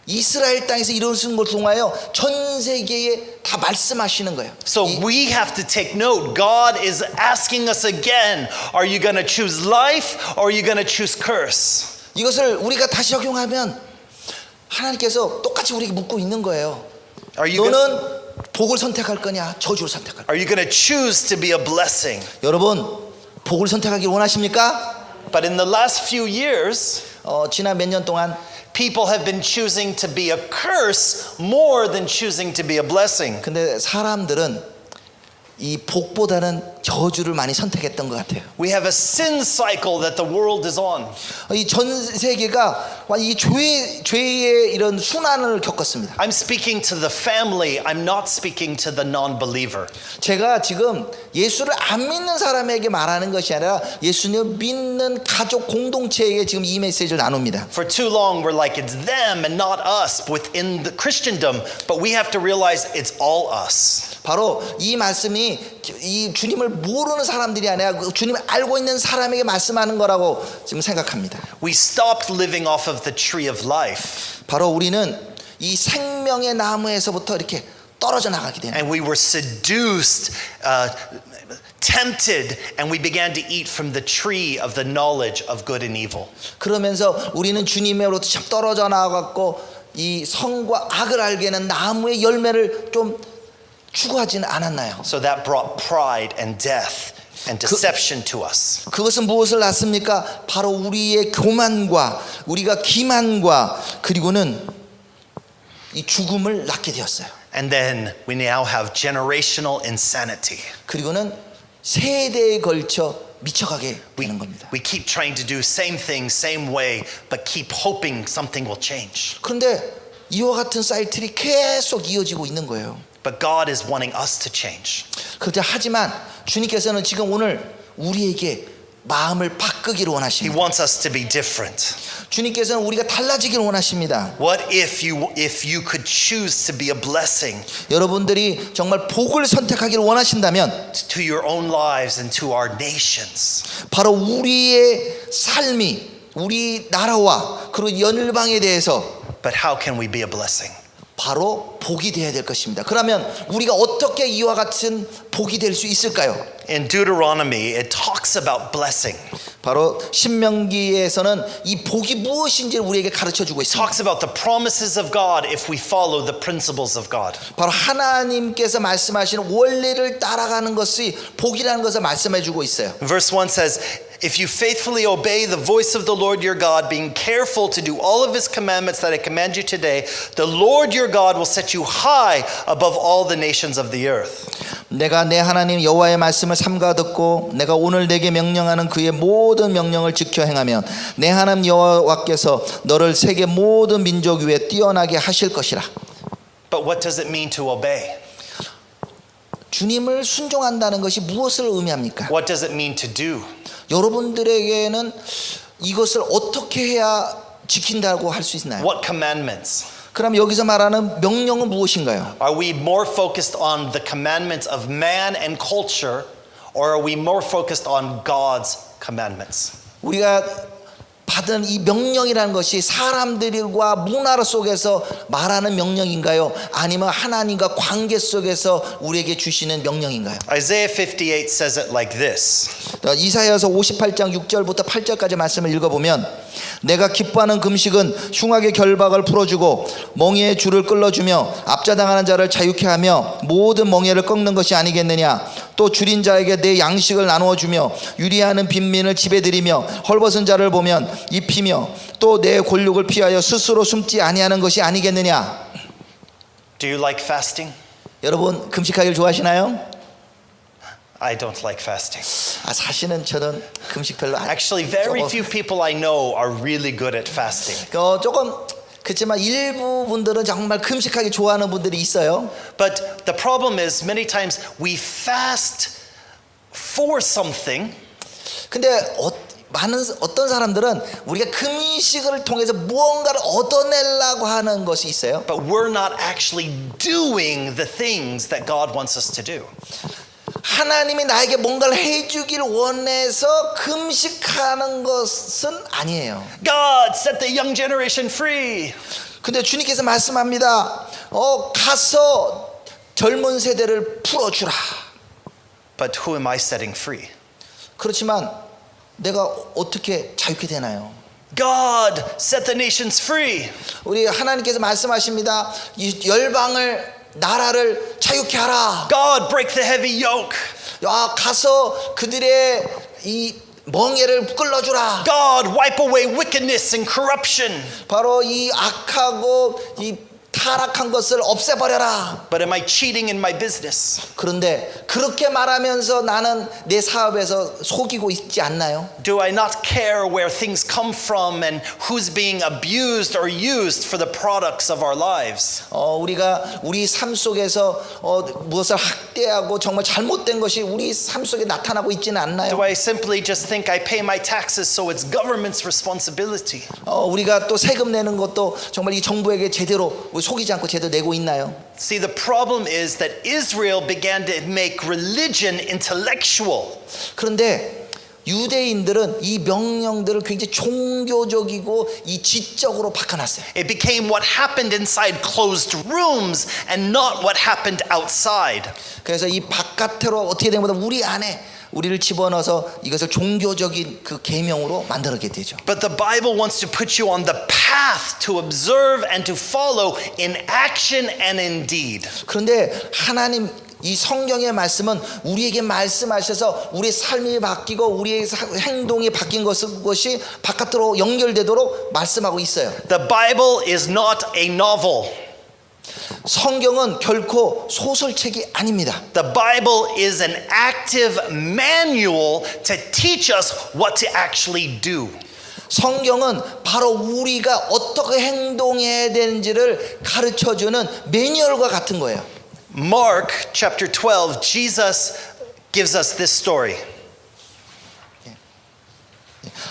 이스라엘 땅에서 이루어진 걸 통하여 전 세계에 다 말씀하시는 거예요. So we have to take note. God is asking us again, are you going to choose life or are you going to choose curse? 이것을 우리가 다시 적용하면 하나님께서 똑같이 우리에게 묻고 있는 거예요. 너는 복을 선택할 거냐 저주를 선택할 거냐. Are you going to choose to be a blessing? 여러분 복을 선택하길 원하십니까? But in the last few years, 지난 몇 년 동안 people have been choosing to be a curse more than choosing to be a blessing. 근데 사람들은 이 복보다는 저주를 많이 선택했던 것 같아요. We have a sin cycle that the world is on. 이 전 세계가 이 죄의 이런 순환을 겪었습니다. I'm speaking to the family. I'm not speaking to the non-believer. 제가 지금 예수를 안 믿는 사람에게 말하는 것이 아니라 예수님 믿는 가족 공동체에게 지금 이 메시지를 나눕니다. For too long, we're like it's them and not us within the Christendom, but we have to realize it's all us. 바로 이 말씀이 이 주님을 모르는 사람들이 아니라 주님을 알고 있는 사람에게 말씀하는 거라고 지금 생각합니다. We stopped living off of the tree of life. 바로 우리는 이 생명의 나무에서부터 이렇게 떨어져 나가게 되는. And we were seduced, tempted, and we began to eat from the tree of the knowledge of good and evil. 그러면서 우리는 주님으로부터 참 떨어져 나가고 이 선과 악을 알게 하는 나무의 열매를 좀 추구하지는 않았나요? So that brought pride and death and deception to us. 그것은 무엇을 낳습니까? 바로 우리의 교만과 우리가 기만과 그리고는 이 죽음을 낳게 되었어요. And then we now have generational insanity. 그리고는 세대에 걸쳐 미쳐가게 되는 겁니다. We keep trying to do same thing, same way, but keep hoping something will change. 그런데 이와 같은 사이클이 계속 이어지고 있는 거예요. But God is wanting us to change. 그렇죠. 하지만 주님께서는 지금 오늘 우리에게 마음을 바꾸기를 He 원하십니다. wants us to be different. 주님께서는 우리가 달라지기를 원하십니다. What if you could choose to be a blessing 여러분들이 정말 복을 선택하기를 원하신다면 to your own lives and to our nations? 바로 우리의 삶이 우리 나라와 그리고 연일방에 대해서 But how can we be a blessing? 바로 복이 되어야 될 것입니다. 그러면 우리가 어떻게 이와 같은 복이 될 수 있을까요? In Deuteronomy, it talks about blessing. 바로 신명기에서는 이 복이 무엇인지를 우리에게 가르쳐주고 It 있습니다. talks about the promises of God if we follow the principles of God. 바로 하나님께서 말씀하시는 원리를 따라가는 것이 복이라는 것을 말씀해주고 있어요. Verse 1 says, if you faithfully obey the voice of the Lord your God, being careful to do all of his commandments that I command you today, the Lord your God will set you high above all the nations of the earth. 내가 내 하나님 여호와의 말씀을 삼가 듣고 내가 오늘 내게 명령하는 그의 모든 명령을 지켜 행하면 내 하나님 여호와께서 너를 세계 모든 민족 위에 뛰어나게 하실 것이라. But what does it mean to obey? 주님을 순종한다는 것이 무엇을 의미합니까? What does it mean to do? 여러분들에게는 이것을 어떻게 해야 지킨다고 할 수 있나요? What commandments? 그럼 여기서 말하는 명령은 무엇인가요? Are we more focused on the commandments of man and culture, or are we more focused on God's commandments? 우리가 받은 이 명령이라는 것이 사람들과 문화 속에서 말하는 명령인가요? 아니면 하나님과 관계 속에서 우리에게 주시는 명령인가요? Isaiah 58 says it like this. 이사야서 58장 6절부터 8절까지 말씀을 읽어보면 내가 기뻐하는 금식은 흉악의 결박을 풀어주고 멍에의 줄을 끌어주며 압자당하는 자를 자유케 하며 모든 멍에를 꺾는 것이 아니겠느냐. 또 줄인 자에게 내 양식을 나누어 주며 유리하는 빈민을 집에 들이며 헐벗은 자를 보면 입히며 또 내 골육을 피하여 스스로 숨지 아니하는 것이 아니겠느냐. Do you like fasting? 여러분 금식하기를 좋아하시나요? I don't like fasting. 사실은 저는 금식 별로 안 Actually, very few people I know are really good at fasting. 조금 그렇지만 일부 분들은 정말 금식하기 좋아하는 분들이 있어요. But the problem is many times we fast for something. 근데 어떤 사람들은 우리가 금식을 통해서 무언가를 얻어내려고 하는 것이 있어요. But we're not actually doing the things that God wants us to do. 하나님이 나에게 뭔가를 해주길 원해서 금식하는 것은 아니에요. God, set the young generation free. 근데 주님께서 말씀합니다. 가서 젊은 세대를 풀어주라. But who am I setting free? 그렇지만 내가 어떻게 자유케 되나요? God, set the nations free. 우리 하나님께서 말씀하십니다. 이 열방을 나라를 자유케 하라. God, break the heavy yoke. 가서 그들의 이 멍에를 끌어주라. God, wipe away wickedness and corruption. 바로 이 악하고 이 타락한 것을 없애버려라. But am I cheating in my business? 그런데 그렇게 말하면서 나는 내 사업에서 속이고 있지 않나요? Do I not care where things come from and who's being abused or used for the products of our lives? 우리가 우리 삶 속에서 무엇을 학대하고 정말 잘못된 것이 우리 삶 속에 나타나고 있지는 Do 않나요? I simply just think I pay my taxes so it's government's responsibility? 우리가 또 세금 내는 것도 정말 이 정부에게 제대로 속이지 않고 제대로 내고 있나요? See, the problem is that Israel began to make religion intellectual. 그런데 유대인들은 이 명령들을 굉장히 종교적이고 이 지적으로 바꿔놨어요. It became what happened inside closed rooms and not what happened outside. 그래서 이 바깥으로 어떻게 된 것보다 우리 안에 우리를 집어넣어서 이것을 종교적인 그 계명으로 만들게 되죠. But the Bible wants to put you on the path to observe and to follow in action and in deed. 그런데 하나님 이 성경의 말씀은 우리에게 말씀하셔서 우리의 삶이 바뀌고 우리의 행동이 바뀐 것이 바깥으로 연결되도록 말씀하고 있어요. The Bible is not a novel. 성경은 결코 소설책이 아닙니다. The Bible is an active manual to teach us what to actually do. 성경은 바로 우리가 어떻게 행동해야 되는지를 가르쳐주는 매뉴얼과 같은 거예요. Mark chapter 12, Jesus gives us this story.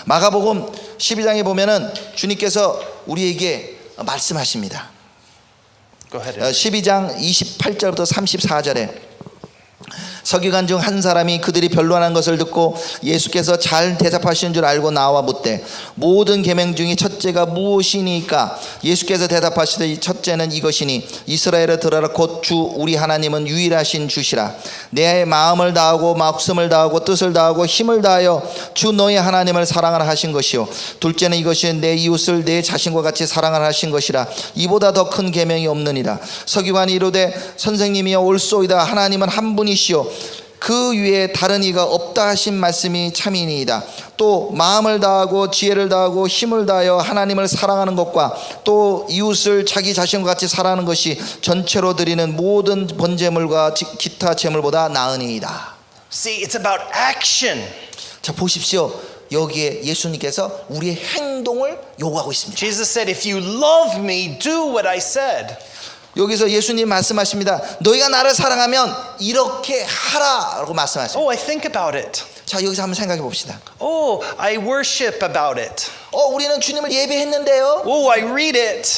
마가복음 12장에 보면은 주님께서 우리에게 말씀하십니다. Go ahead. 12장 28절부터 34절에 서기관 중 한 사람이 그들이 변론한 것을 듣고 예수께서 잘 대답하시는 줄 알고 나와 묻되 모든 계명 중에 첫째가 무엇이니까? 예수께서 대답하시되 이 첫째는 이것이니 이스라엘에 들어라 곧 주 우리 하나님은 유일하신 주시라. 내 마음을 다하고 목숨을 다하고 뜻을 다하고 힘을 다하여 주 너희 하나님을 사랑하라 하신 것이요 둘째는 이것이 내 이웃을 내 자신과 같이 사랑하라 하신 것이라. 이보다 더 큰 계명이 없느니라. 서기관이 이르되 선생님이여 옳소이다. 하나님은 한 분이시요 그 위에 다른 이가 없다 하신 말씀이 참이니이다. 또 마음을 다하고 지혜를 다하고 힘을 다하여 하나님을 사랑하는 것과 또 이웃을 자기 자신과 같이 사랑하는 것이 전체로 드리는 모든 번제물과 기타 제물보다 나으니이다. See, it's about action. 자 보십시오. 여기에 예수님께서 우리의 행동을 요구하고 있습니다. Jesus said, if you love me, do what I said. 여기서 예수님 말씀하십니다. 너희가 나를 사랑하면 이렇게 하라라고 말씀하세요. Oh, I think about it. 자 여기서 한번 생각해 봅시다. Oh, I worship about it. 우리는 주님을 예배했는데요. Oh, I read it.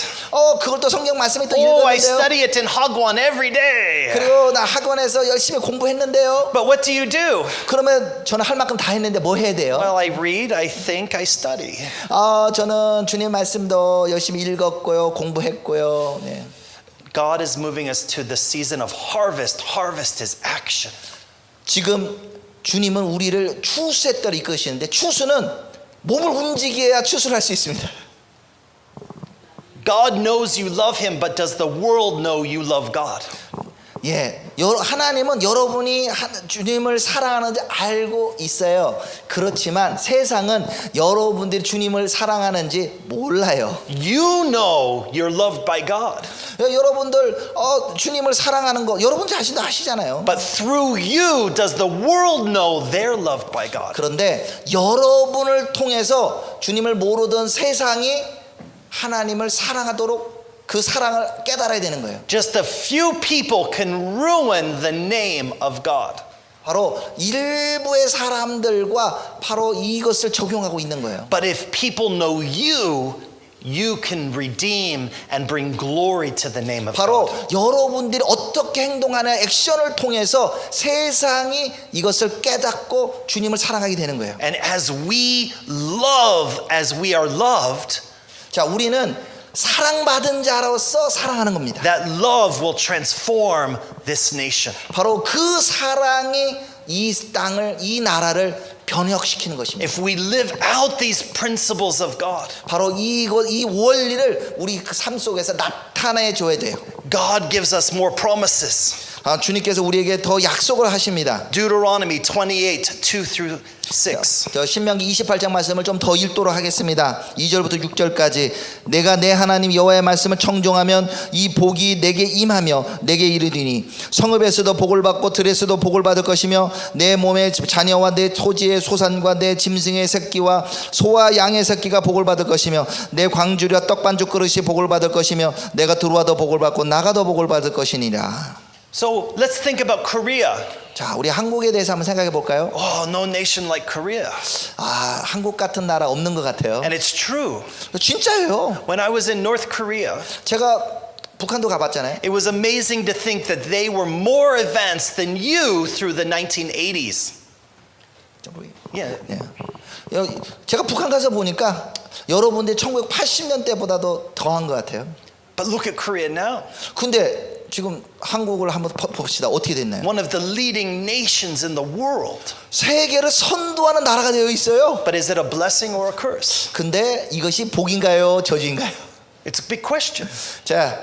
그걸 또 성경 말씀에 또 Oh, I 읽었는데요. study it in Hagwon every day. 그리고 나 학원에서 열심히 공부했는데요. But what do you do? 그러면 저는 할 만큼 다 했는데 뭐 해야 돼요? Well, I read, I think, I study. 저는 주님 말씀도 열심히 읽었고요, 공부했고요. 네. God is moving us to the season of harvest. Harvest is action. 지금 주님은 우리를 추수에 따라 이끄시는데 추수는 몸을 움직여야 추수를 할 수 있습니다. God knows you love him, but does the world know you love God? 예, 하나님은 여러분이 주님을 사랑하는지 알고 있어요. 그렇지만 세상은 여러분들이 주님을 사랑하는지 몰라요. You know you're loved by God. 여러분들 주님을 사랑하는 거 여러분 자신도 아시잖아요. But through you does the world know they're loved by God. 그런데 여러분을 통해서 주님을 모르던 세상이 하나님을 사랑하도록 그 사랑을 깨달아야 되는 거예요. Just a few people can ruin the name of God. 바로 일부의 사람들과 바로 이것을 적용하고 있는 거예요. But if people know you, you can redeem and bring glory to the name of 바로 God. 여러분들이 어떻게 행동하는 액션을 통해서 세상이 이것을 깨닫고 주님을 사랑하게 되는 거예요. And as we love as we are loved, 자, 우리는 사랑받은 자로서 사랑하는 겁니다. that love will transform this nation. 바로 그 사랑이 이 땅을, 이 나라를 변혁시키는 것입니다. If we live out these principles of God, 바로 이 원리를 우리 그 삶 속에서 나타내 줘야 돼요. God gives us more promises. 주님께서 우리에게 더 약속을 하십니다. Deuteronomy 28, 2 through 6. 저 신명기 28장 말씀을 좀 더 읽도록 하겠습니다. 2절부터 6절까지. 내가 내 하나님 여호와의 말씀을 청종하면 이 복이 내게 임하며 내게 이르리니 성읍에서도 복을 받고 들에서도 복을 받을 것이며 내 몸의 자녀와 내 토지의 소산과 내 짐승의 새끼와 소와 양의 새끼가 복을 받을 것이며 내 광주리와 떡반죽 그릇이 복을 받을 것이며 내가 들어와도 복을 받고 나가도 복을 받을 것이니라. So let's think about Korea. 자, 우리 한국에 대해서 한번 생각해 볼까요? Oh, no nation like Korea. 한국 같은 나라 없는 것 같아요. And it's true. 진짜예요. When I was in North Korea, 제가 북한도 가봤잖아요. it was amazing to think that they were more advanced than you through the 1980s. Yeah. 제가 북한 가서 보니까 여러분들 1980년대보다도 더한 것 같아요. But look at Korea now. 근데 지금 한국을 한번 봅시다. 어떻게 됐나요? One of the leading nations in the world. 세계를 선도하는 나라가 되어 있어요. But is it a blessing or a curse? 근데 이것이 복인가요? 저주인가요? It's a big question. 자,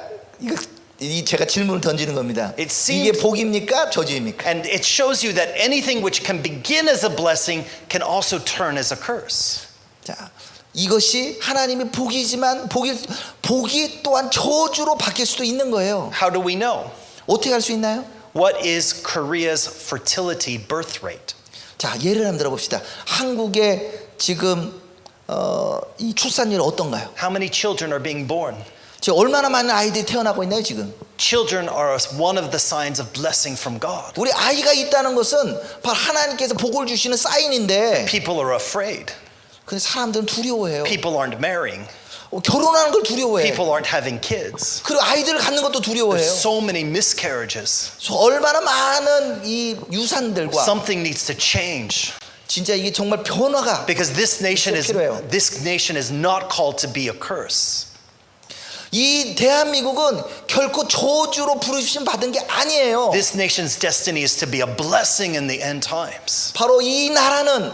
제가 질문을 던지는 겁니다. It seems- 이게 복입니까? 저주입니까? And it shows you that anything which can begin as a blessing can also turn as a curse. 자, 이것이 하나님의 복이지만 복이 또한 저주로 바뀔 수도 있는 거예요. How do we know? 어떻게 할 수 있나요? What is Korea's fertility birth rate? 자, 예를 한번 들어봅시다. 한국의 지금 이 출산율 어떤가요? How many children are being born? 지금 얼마나 많은 아이들이 태어나고 있나요 지금? Children are one of the signs of blessing from God. 우리 아이가 있다는 것은 바로 하나님께서 복을 주시는 사인인데, People are afraid. 근데 사람들은 두려워해요. People aren't marrying. 결혼하는 걸 두려워해. People aren't having kids. 그리고 아이들을 갖는 것도 두려워해요. There's so many miscarriages. 얼마나 많은 이 유산들과 Something needs to change 진짜 이게 정말 변화가. because this nation 필요해요. is not called to be a curse. 이 대한민국은 결코 저주로 부르심 받은 게 아니에요. This nation's destiny is to be a blessing in the end times. 바로 이 나라는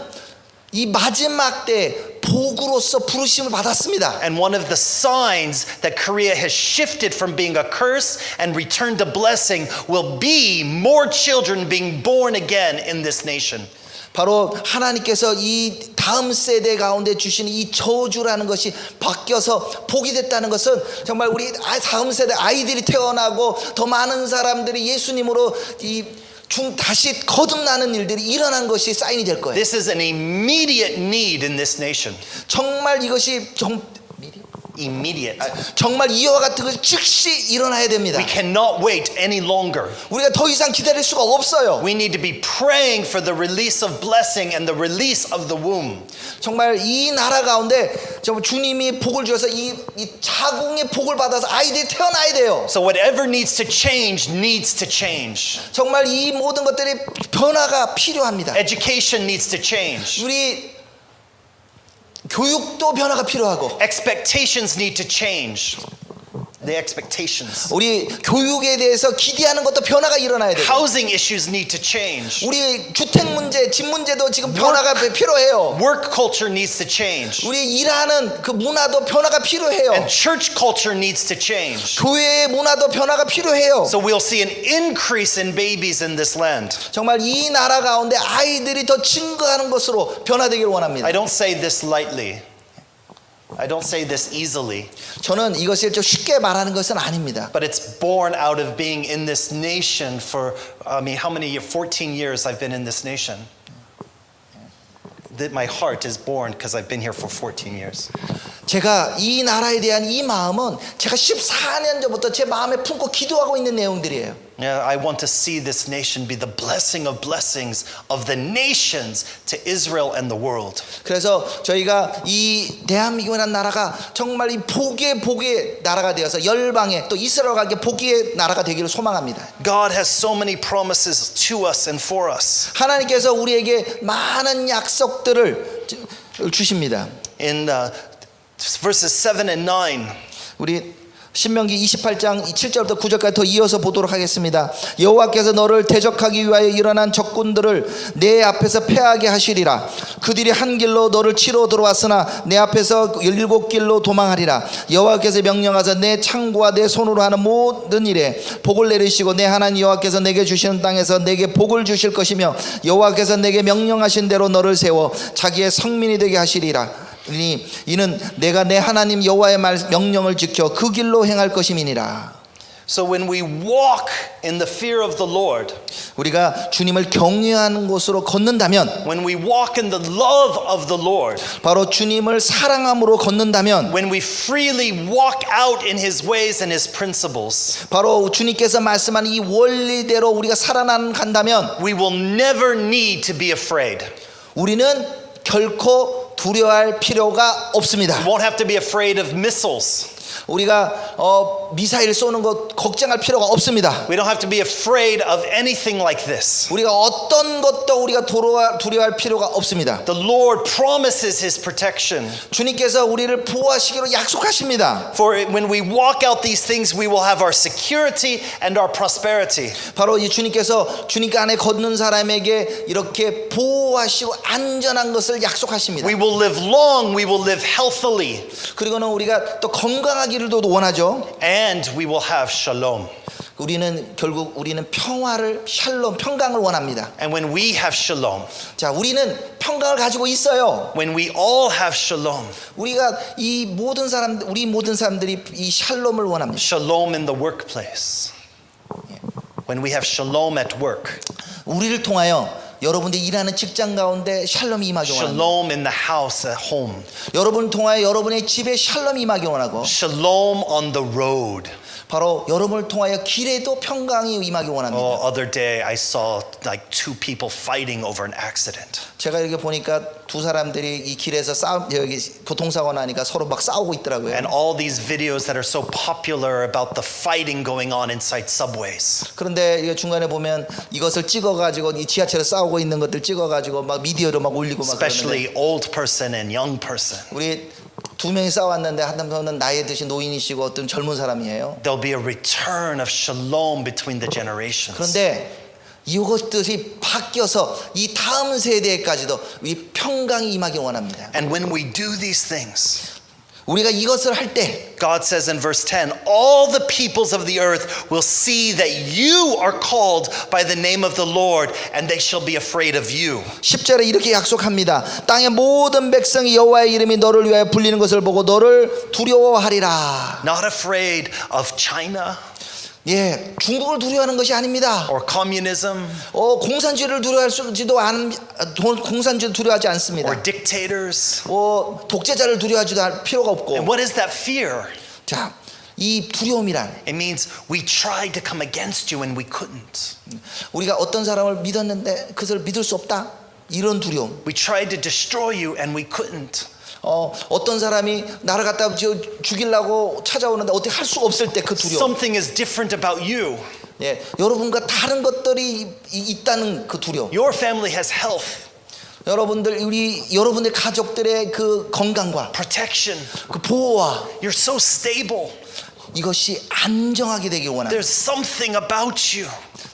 이 마지막 때 복으로서 부르심을 받았습니다. And one of the signs that Korea has shifted from being a curse and returned to blessing will be more children being born again in this nation. 바로 하나님께서 이 다음 세대 가운데 주시는 이 저주라는 것이 바뀌어서 복이 됐다는 것은 정말 우리 다음 세대 아이들이 태어나고 더 많은 사람들이 예수님으로 다시 거듭나는 일들이 일어난 것이 사인이 될 거예요. This is an immediate need in this nation. 정말 이것이 Immediate. 정말 이와 같은 것이 즉시 일어나야 됩니다. We cannot wait any longer. 우리가 더 이상 기다릴 수가 없어요. We need to be praying for the release of blessing and the release of the womb. 정말 이 나라 가운데 정말 주님이 복을 주셔서 이 자궁의 복을 받아서 아이들이 태어나야 돼요. So whatever needs to change needs to change. 정말 이 모든 것들이 변화가 필요합니다. Education needs to change. 우리 교육도 변화가 필요하고, Expectations need to change. The expectations. 우리 교육에 대해서 기대하는 것도 변화가 일어나야 돼요. Housing issues need to change. 우리 주택 문제, 집 문제도 지금 변화가 필요해요. Work culture needs to change. 우리 일하는 그 문화도 변화가 필요해요. And church culture needs to change. 교회의 문화도 변화가 필요해요. So we'll see an increase in babies in this land. 정말 이 나라 가운데 아이들이 더 증가하는 것으로 변화되기를 원합니다. I don't say this lightly. I don't say this easily. 저는 이것을 좀 쉽게 말하는 것은 아닙니다. But it's born out of being in this nation for, how many years? 14 years I've been in this nation. That my heart is born because I've been here for 14 years. 제가 이 나라에 대한 이 마음은 제가 14년 전부터 제 마음에 품고 기도하고 있는 내용들이에요. Yeah, I want to see this nation be the blessing of blessings of the nations to Israel and the world. 그래서 저희가 이 대한민국이라는 나라가 정말 이 복의 나라가 되어서 열방에 또 이스라엘에게 복의 나라가 되기를 소망합니다. God has so many promises to us and for us. 하나님께서 우리에게 많은 약속들을 주십니다. In verses 7 and 9, 우리 신명기 28장 7절부터 9절까지 더 이어서 보도록 하겠습니다. 여호와께서 너를 대적하기 위하여 일어난 적군들을 내 앞에서 패하게 하시리라. 그들이 한 길로 너를 치러 들어왔으나 내 앞에서 7길로 도망하리라. 여호와께서 명령하사 내 창고와 내 손으로 하는 모든 일에 복을 내리시고 내 하나님 여호와께서 내게 주시는 땅에서 내게 복을 주실 것이며 여호와께서 내게 명령하신 대로 너를 세워 자기의 성민이 되게 하시리라. 이는 내가 내 하나님 여호와의 명령을 지켜 그 길로 행할 것임이니라. So when we walk in the fear of the Lord, 우리가 주님을 경외하는 곳으로 걷는다면, when we walk in the love of the Lord, 바로 주님을 사랑함으로 걷는다면, when we freely walk out in His ways and His principles, 바로 주님께서 말씀한 이 원리대로 우리가 살아간다면 we will never need to be afraid. 우리는 결코 두려워할 필요가 없습니다. We won't have to be afraid of missiles. 우리가 미사일 쏘는 것 걱정할 필요가 없습니다. We don't have to be afraid of anything like this. 우리가 어떤 것도 우리가 두려워할 필요가 없습니다. The Lord promises His protection. 주님께서 우리를 보호하시기로 약속하십니다. For when we walk out these things, we will have our security and our prosperity. 바로 이 주님께서 주님께 안에 걷는 사람에게 이렇게 보호하시고 안전한 것을 약속하십니다. We will live long, we will live healthily. 그리고는 우리가 또 건강하기를 또 원하죠. And we will have shalom. 결국 우리는 평화를 샬롬 평강을 원합니다. And when we have shalom, 자, 우리는 평강을 가지고 있어요. when we all have shalom, 우리가 우리 모든 사람들이 이 샬롬을 원합니다. shalom in the workplace. When we have shalom at work, 우리를 통하여 여러분들이 일하는 직장 가운데 샬롬이 임하기 원합니다. shalom in the house at home, 여러분을 통하여 여러분의 집에 샬롬이 임하기 원하고, shalom on the road. 바로 여러분을 통하여 길에도 평강이 임하기 원합니다. Other day I saw like two people fighting over an accident. 제가 이렇게 보니까 두 사람들이 이 길에서 여기 교통사고 나니까 서로 막 싸우고 있더라고요. And all these videos that are so popular about the fighting going on inside subways. 그런데 이게 중간에 보면 이것을 찍어가지고 이 지하철에 싸우고 있는 것들 찍어가지고 막 미디어로 막 올리고 막 Especially 그러는데 old person and young person. 우리 두 명이 싸웠는데 한 명은 나이 드신 노인이시고 어떤 젊은 사람이에요. There'll be a return of shalom between the generations. 그런데 이것들이 바뀌어서 이 다음 세대까지도 이 평강이 임하기 원합니다. And when we do these things, 우리가 이것을 할 때 God says in verse 10, all the peoples of the earth will see that you are called by the name of the Lord, and they shall be afraid of you. 10절에 이렇게 약속합니다. 땅의 모든 백성이 여호와의 이름이 너를 위하여 불리는 것을 보고 너를 두려워하리라. Not afraid of China 예, 중국을 두려워하는 것이 아닙니다. or communism 공산주의를 공산주의를 두려워하지 않습니다. or dictators. 독재자를 두려워하지도 할 필요가 없고. And what is that fear? 자, 이 두려움이란 It means we tried to come against you and we couldn't. 우리가 어떤 사람을 믿었는데 그것을 믿을 수 없다. 이런 두려움. We tried to destroy you and we couldn't. 어떤 사람이 나를 갖다 죽이려고 찾아오는데 어떻게 할 수가 없을 때 그 두려움. Something is different about you. 예, 여러분과 다른 것들이 있다는 그 두려움. Your family has health, 여러분들 가족들의 그 건강과 protection. 그 보호와 You're so stable. 이것이 안정하게 되길 원합니다. There's something about you.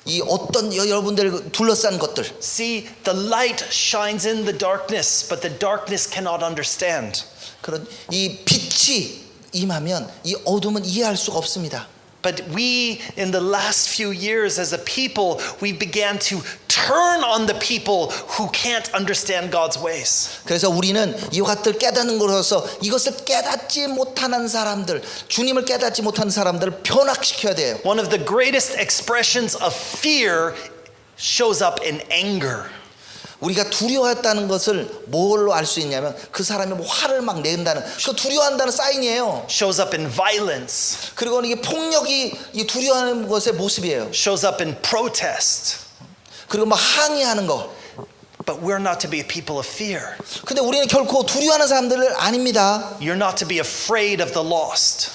이 어떤 여러분들 둘러싼 것들. See, the light shines in the darkness, but the darkness cannot understand. 그런 이 빛이 임하면 이 어둠은 이해할 수가 없습니다. But we, in the last few years as a people, we began to turn on the people who can't understand God's ways. 그래서 우리는 이와 같은 깨닫는 것으로서 이것을 깨닫지 못하는 사람들, 주님을 깨닫지 못하는 사람들을 변화시켜야 돼요. One of the greatest expressions of fear shows up in anger. 우리가 두려워했다는 것을 뭘로 알 수 있냐면 그 사람이 뭐 화를 막 낸다는 그 두려워한다는 사인이에요. Shows up in violence, 그리고 이게 폭력이 이 두려워하는 것의 모습이에요. shows up in protest. 그리고 막 항의하는 거. But we're not to be a people of fear. 근데 우리는 결코 두려워하는 사람들 아닙니다. You're not to be afraid of the lost.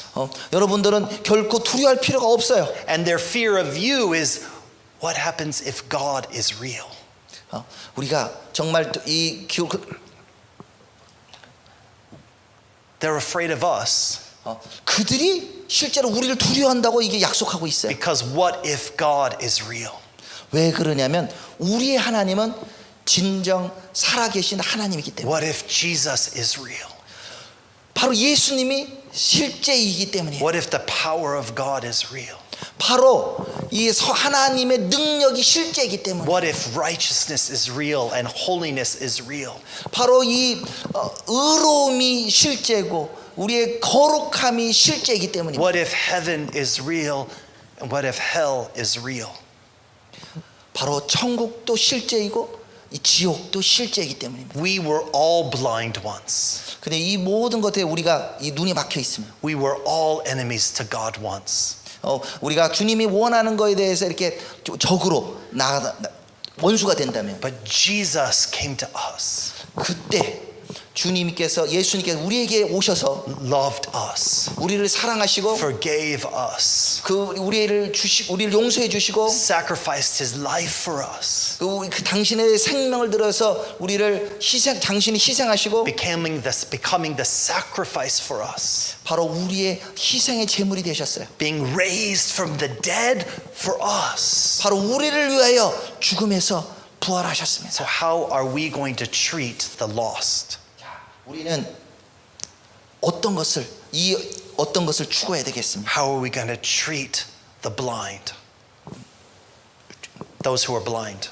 여러분들은 결코 두려워할 필요가 없어요. And their fear of you is what happens if God is real? 우리가 정말 They're afraid of us 그들이 실제로 우리를 두려워한다고 이게 약속하고 있어요. because what if God is real? 왜 그러냐면 우리의 하나님은 진정 살아계신 하나님이기 때문에. What if Jesus is real? 바로 예수님이 실제이기 때문이에요. What if the power of God is real? 바로 이 하나님의 능력이 실제이기 때문에. What if righteousness is real and holiness is real? 바로 이 의로움이 실제고 우리의 거룩함이 실제이기 때문입니다. What if heaven is real and what if hell is real? 바로 천국도 실제이고 이 지옥도 실제이기 때문입니다. We were all blind once. 근데 이 모든 것에 우리가 이 눈이 막혀 있습니다. We were all enemies to God once. 우리가 주님이 원하는 거에 대해서 이렇게 적으로 원수가 된다면, But Jesus came to us, 그때 예수님께서 우리에게 오셔서 loved us, 우리를 사랑하시고 forgave us, 우리를 용서해 주시고 sacrificed his life for us, 그 당신의 생명을 들어서 당신이 희생하시고 becoming the sacrifice for us, 바로 우리의 희생의 제물이 되셨어요. being raised from the dead for us. 바로 우리를 위하여 죽음에서 부활하셨습니다. So how are we going to treat the lost? 우리는 어떤 것을 추구해야 되겠습니까? How are we going to treat the blind? Those who are blind.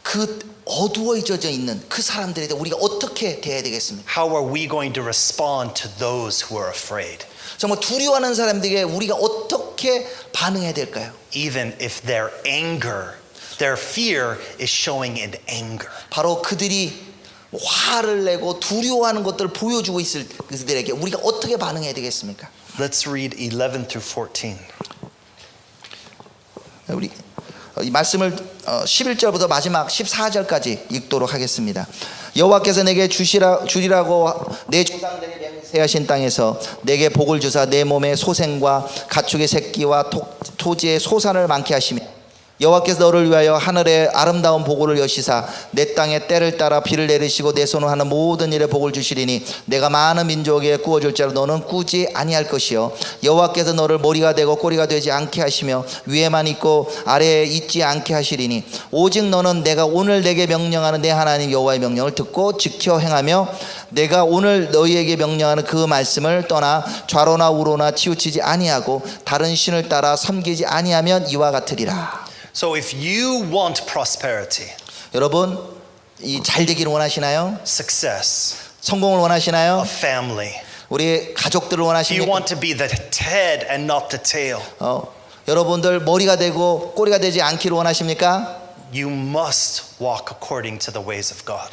그 어두워져 있는 그 사람들에 대해 우리가 어떻게 대해야 되겠습니까? How are we going to respond to those who are afraid? 정말 두려워하는 사람들에게 우리가 어떻게 반응해야 될까요? Even if their fear is showing in anger. 바로 그들이 화를 내고 두려워하는 것들을 보여주고 있을 그들에게 우리가 어떻게 반응해야 되겠습니까? Let's read 11 through 14. 우리 이 말씀을 11절부터 마지막 14절까지 읽도록 하겠습니다. 여호와께서 내게 주리라고 내 조상들에게 맹세하신 땅에서 내게 복을 주사 내 몸의 소생과 가축의 새끼와 토지의 소산을 많게 하시며 여호와께서 너를 위하여 하늘의 아름다운 보고를 여시사 내 땅에 때를 따라 비를 내리시고 내 손으로 하는 모든 일에 복을 주시리니 내가 많은 민족에게 구워줄 자로 너는 꾸지 아니할 것이요 여호와께서 너를 머리가 되고 꼬리가 되지 않게 하시며 위에만 있고 아래에 있지 않게 하시리니 오직 너는 내가 오늘 내게 명령하는 내 하나님 여호와의 명령을 듣고 지켜 행하며 내가 오늘 너희에게 명령하는 그 말씀을 떠나 좌로나 우로나 치우치지 아니하고 다른 신을 따라 섬기지 아니하면 이와 같으리라. So if you want prosperity, 여러분 이 잘 되기를 원하시나요? success, 성공을 원하시나요? a family, 우리 가족들을 do you 원하십니까? want to be the head and not the tail? 여러분들 머리가 되고 꼬리가 되지 않기를 원하십니까? You must walk according to the ways of God.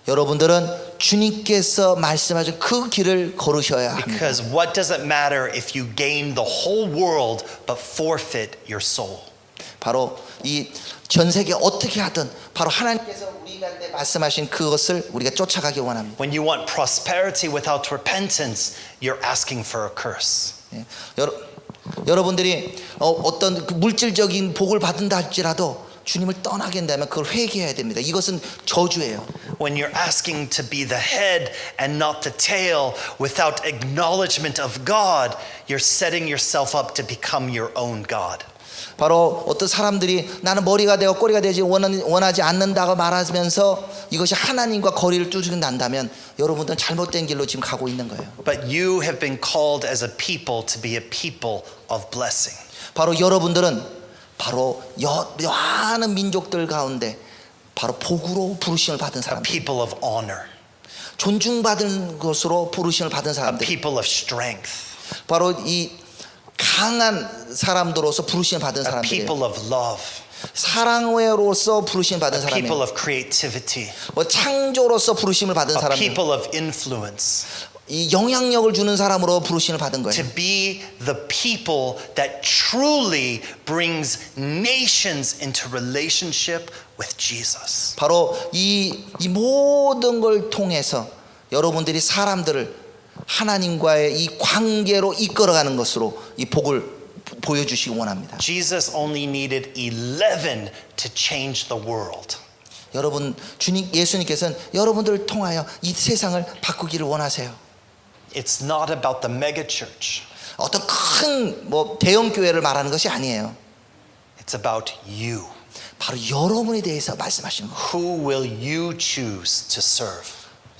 여러분들은 주님께서 말씀하신 그 길을 걸으셔야 합니다. Because what does it matter if you gain the whole world but forfeit your soul? 바로 이 전 세계 어떻게 하든 바로 하나님께서 우리한테 말씀하신 그것을 우리가 쫓아가기 원합니다. When you want prosperity without repentance, you're asking for a curse. 여러분들이 어떤 그 물질적인 복을 받는다 할지라도 주님을 떠나게 된다면 그걸 회개해야 됩니다. 이것은 저주예요. When you're asking to be the head and not the tail without acknowledgement of God, you're setting yourself up to become your own God. 바로 어떤 사람들이 나는 머리가 되고 꼬리가 되지 원하지 않는다고 말하면서 이것이 하나님과 거리를 두고 난다면 여러분들은 잘못된 길로 지금 가고 있는 거예요. But you have been called as a people to be a people of blessing. 바로 여러분들은 바로 많은 민족들 가운데 바로 복으로 부르심을 받은 A 사람들, people of honor. 존중받은 것으로 부르심을 받은 A 사람들, people of strength. 바로 이 강한 사람들로서 부르심 받은 a 사람들이에요. people of love, 사랑으로서 부르심 받은 a people 사람이에요. of creativity, 뭐 창조로서 부르심을 받은 a 사람들, people of influence. 이 영향력을 주는 사람으로 부르심을 받은 To 거예요. be the people that truly brings nations into relationship with Jesus. 바로 이 모든 걸 통해서 여러분들이 사람들을 하나님과의 이 관계로 이끌어가는 것으로 이 복을 보여주시기 원합니다. Jesus only needed 11 to change the world. 여러분, 예수님께서는 여러분들을 통하여 이 세상을 바꾸기를 원하세요. It's not about the mega church. 어떤 큰 뭐 대형 교회를 말하는 것이 아니에요. It's about you. 바로 여러분에 대해서 말씀하시는 거예요. Who will you choose to serve?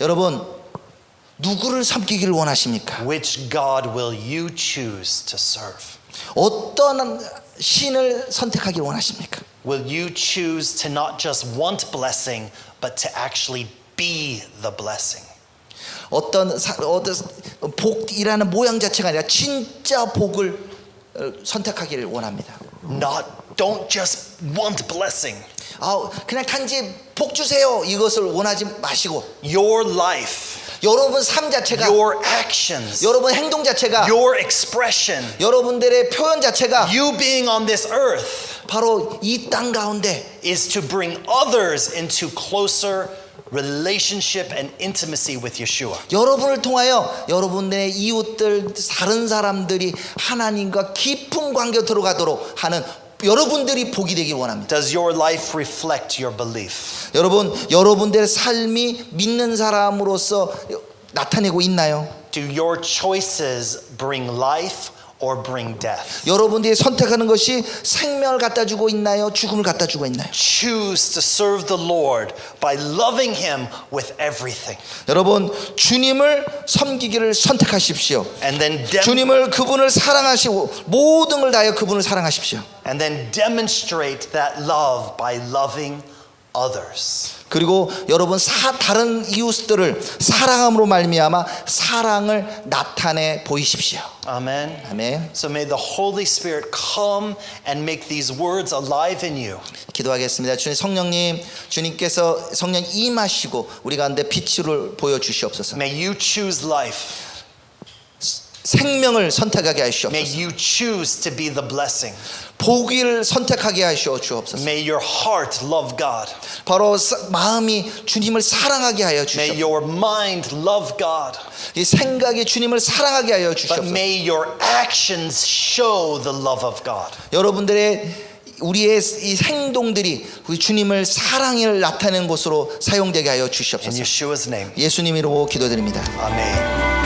여러분, 누구를 섬기기를 원하십니까? Which God will you choose to serve? 어떤 신을 선택하기를 원하십니까? Will you choose to not just want blessing, but to actually be the blessing? 어떤 복이라는 모양 자체가 아니라 진짜 복을 선택하기를 원합니다. Don't just want blessing. 그냥 단지 복 주세요 이것을 원하지 마시고 Your life, 여러분 삶 자체가, your actions, 여러분 행동 자체가, your expression, 여러분들의 표현 자체가 you being on this earth 바로 이 땅 가운데 is to bring others into closer relationship and intimacy with Yeshua. 여러분을 통하여 여러분의 이웃들 다른 사람들이 하나님과 깊은 관계 들어가도록 하는 여러분들이 복이 되길 원합니다. Does your life reflect your belief? 여러분들의 삶이 믿는 사람으로서 나타내고 있나요? Do your choices bring life or bring death? 여러분들이 선택하는 것이 생명을 갖다 주고 있나요? 죽음을 갖다 주고 있나요? Choose to serve the Lord by loving Him with everything. 여러분, 주님을 섬기기를 선택하십시오. And then 그분을 사랑하시고 모든 걸 다하여 그분을 사랑하십시오. And then demonstrate that love by loving others. 그리고 여러분 다른 이웃들을 사랑함으로 말미암아 사랑을 나타내 보이십시오. Amen. 아멘. So may the Holy Spirit come and make these words alive in you. 기도하겠습니다. 주님께서 성령 임하시고 우리 가운데 빛을 보여 주시옵소서. May you choose life. 생명을 선택하게 하시옵소서. May you choose to be the blessing. 복을 선택하게 하시오 주옵소서. May your heart love God. 바로 마음이 주님을 사랑하게 하여 May 주시옵소서. your mind love God. 이 생각이 주님을 사랑하게 하여 But 주시옵소서. may your actions show the love of God. 우리의 이 행동들이 우리 주님을 사랑을 나타내는 것으로 사용되게 하여 In 주시옵소서. Yeshua's name. 예수님 이름으로 기도드립니다. Amen.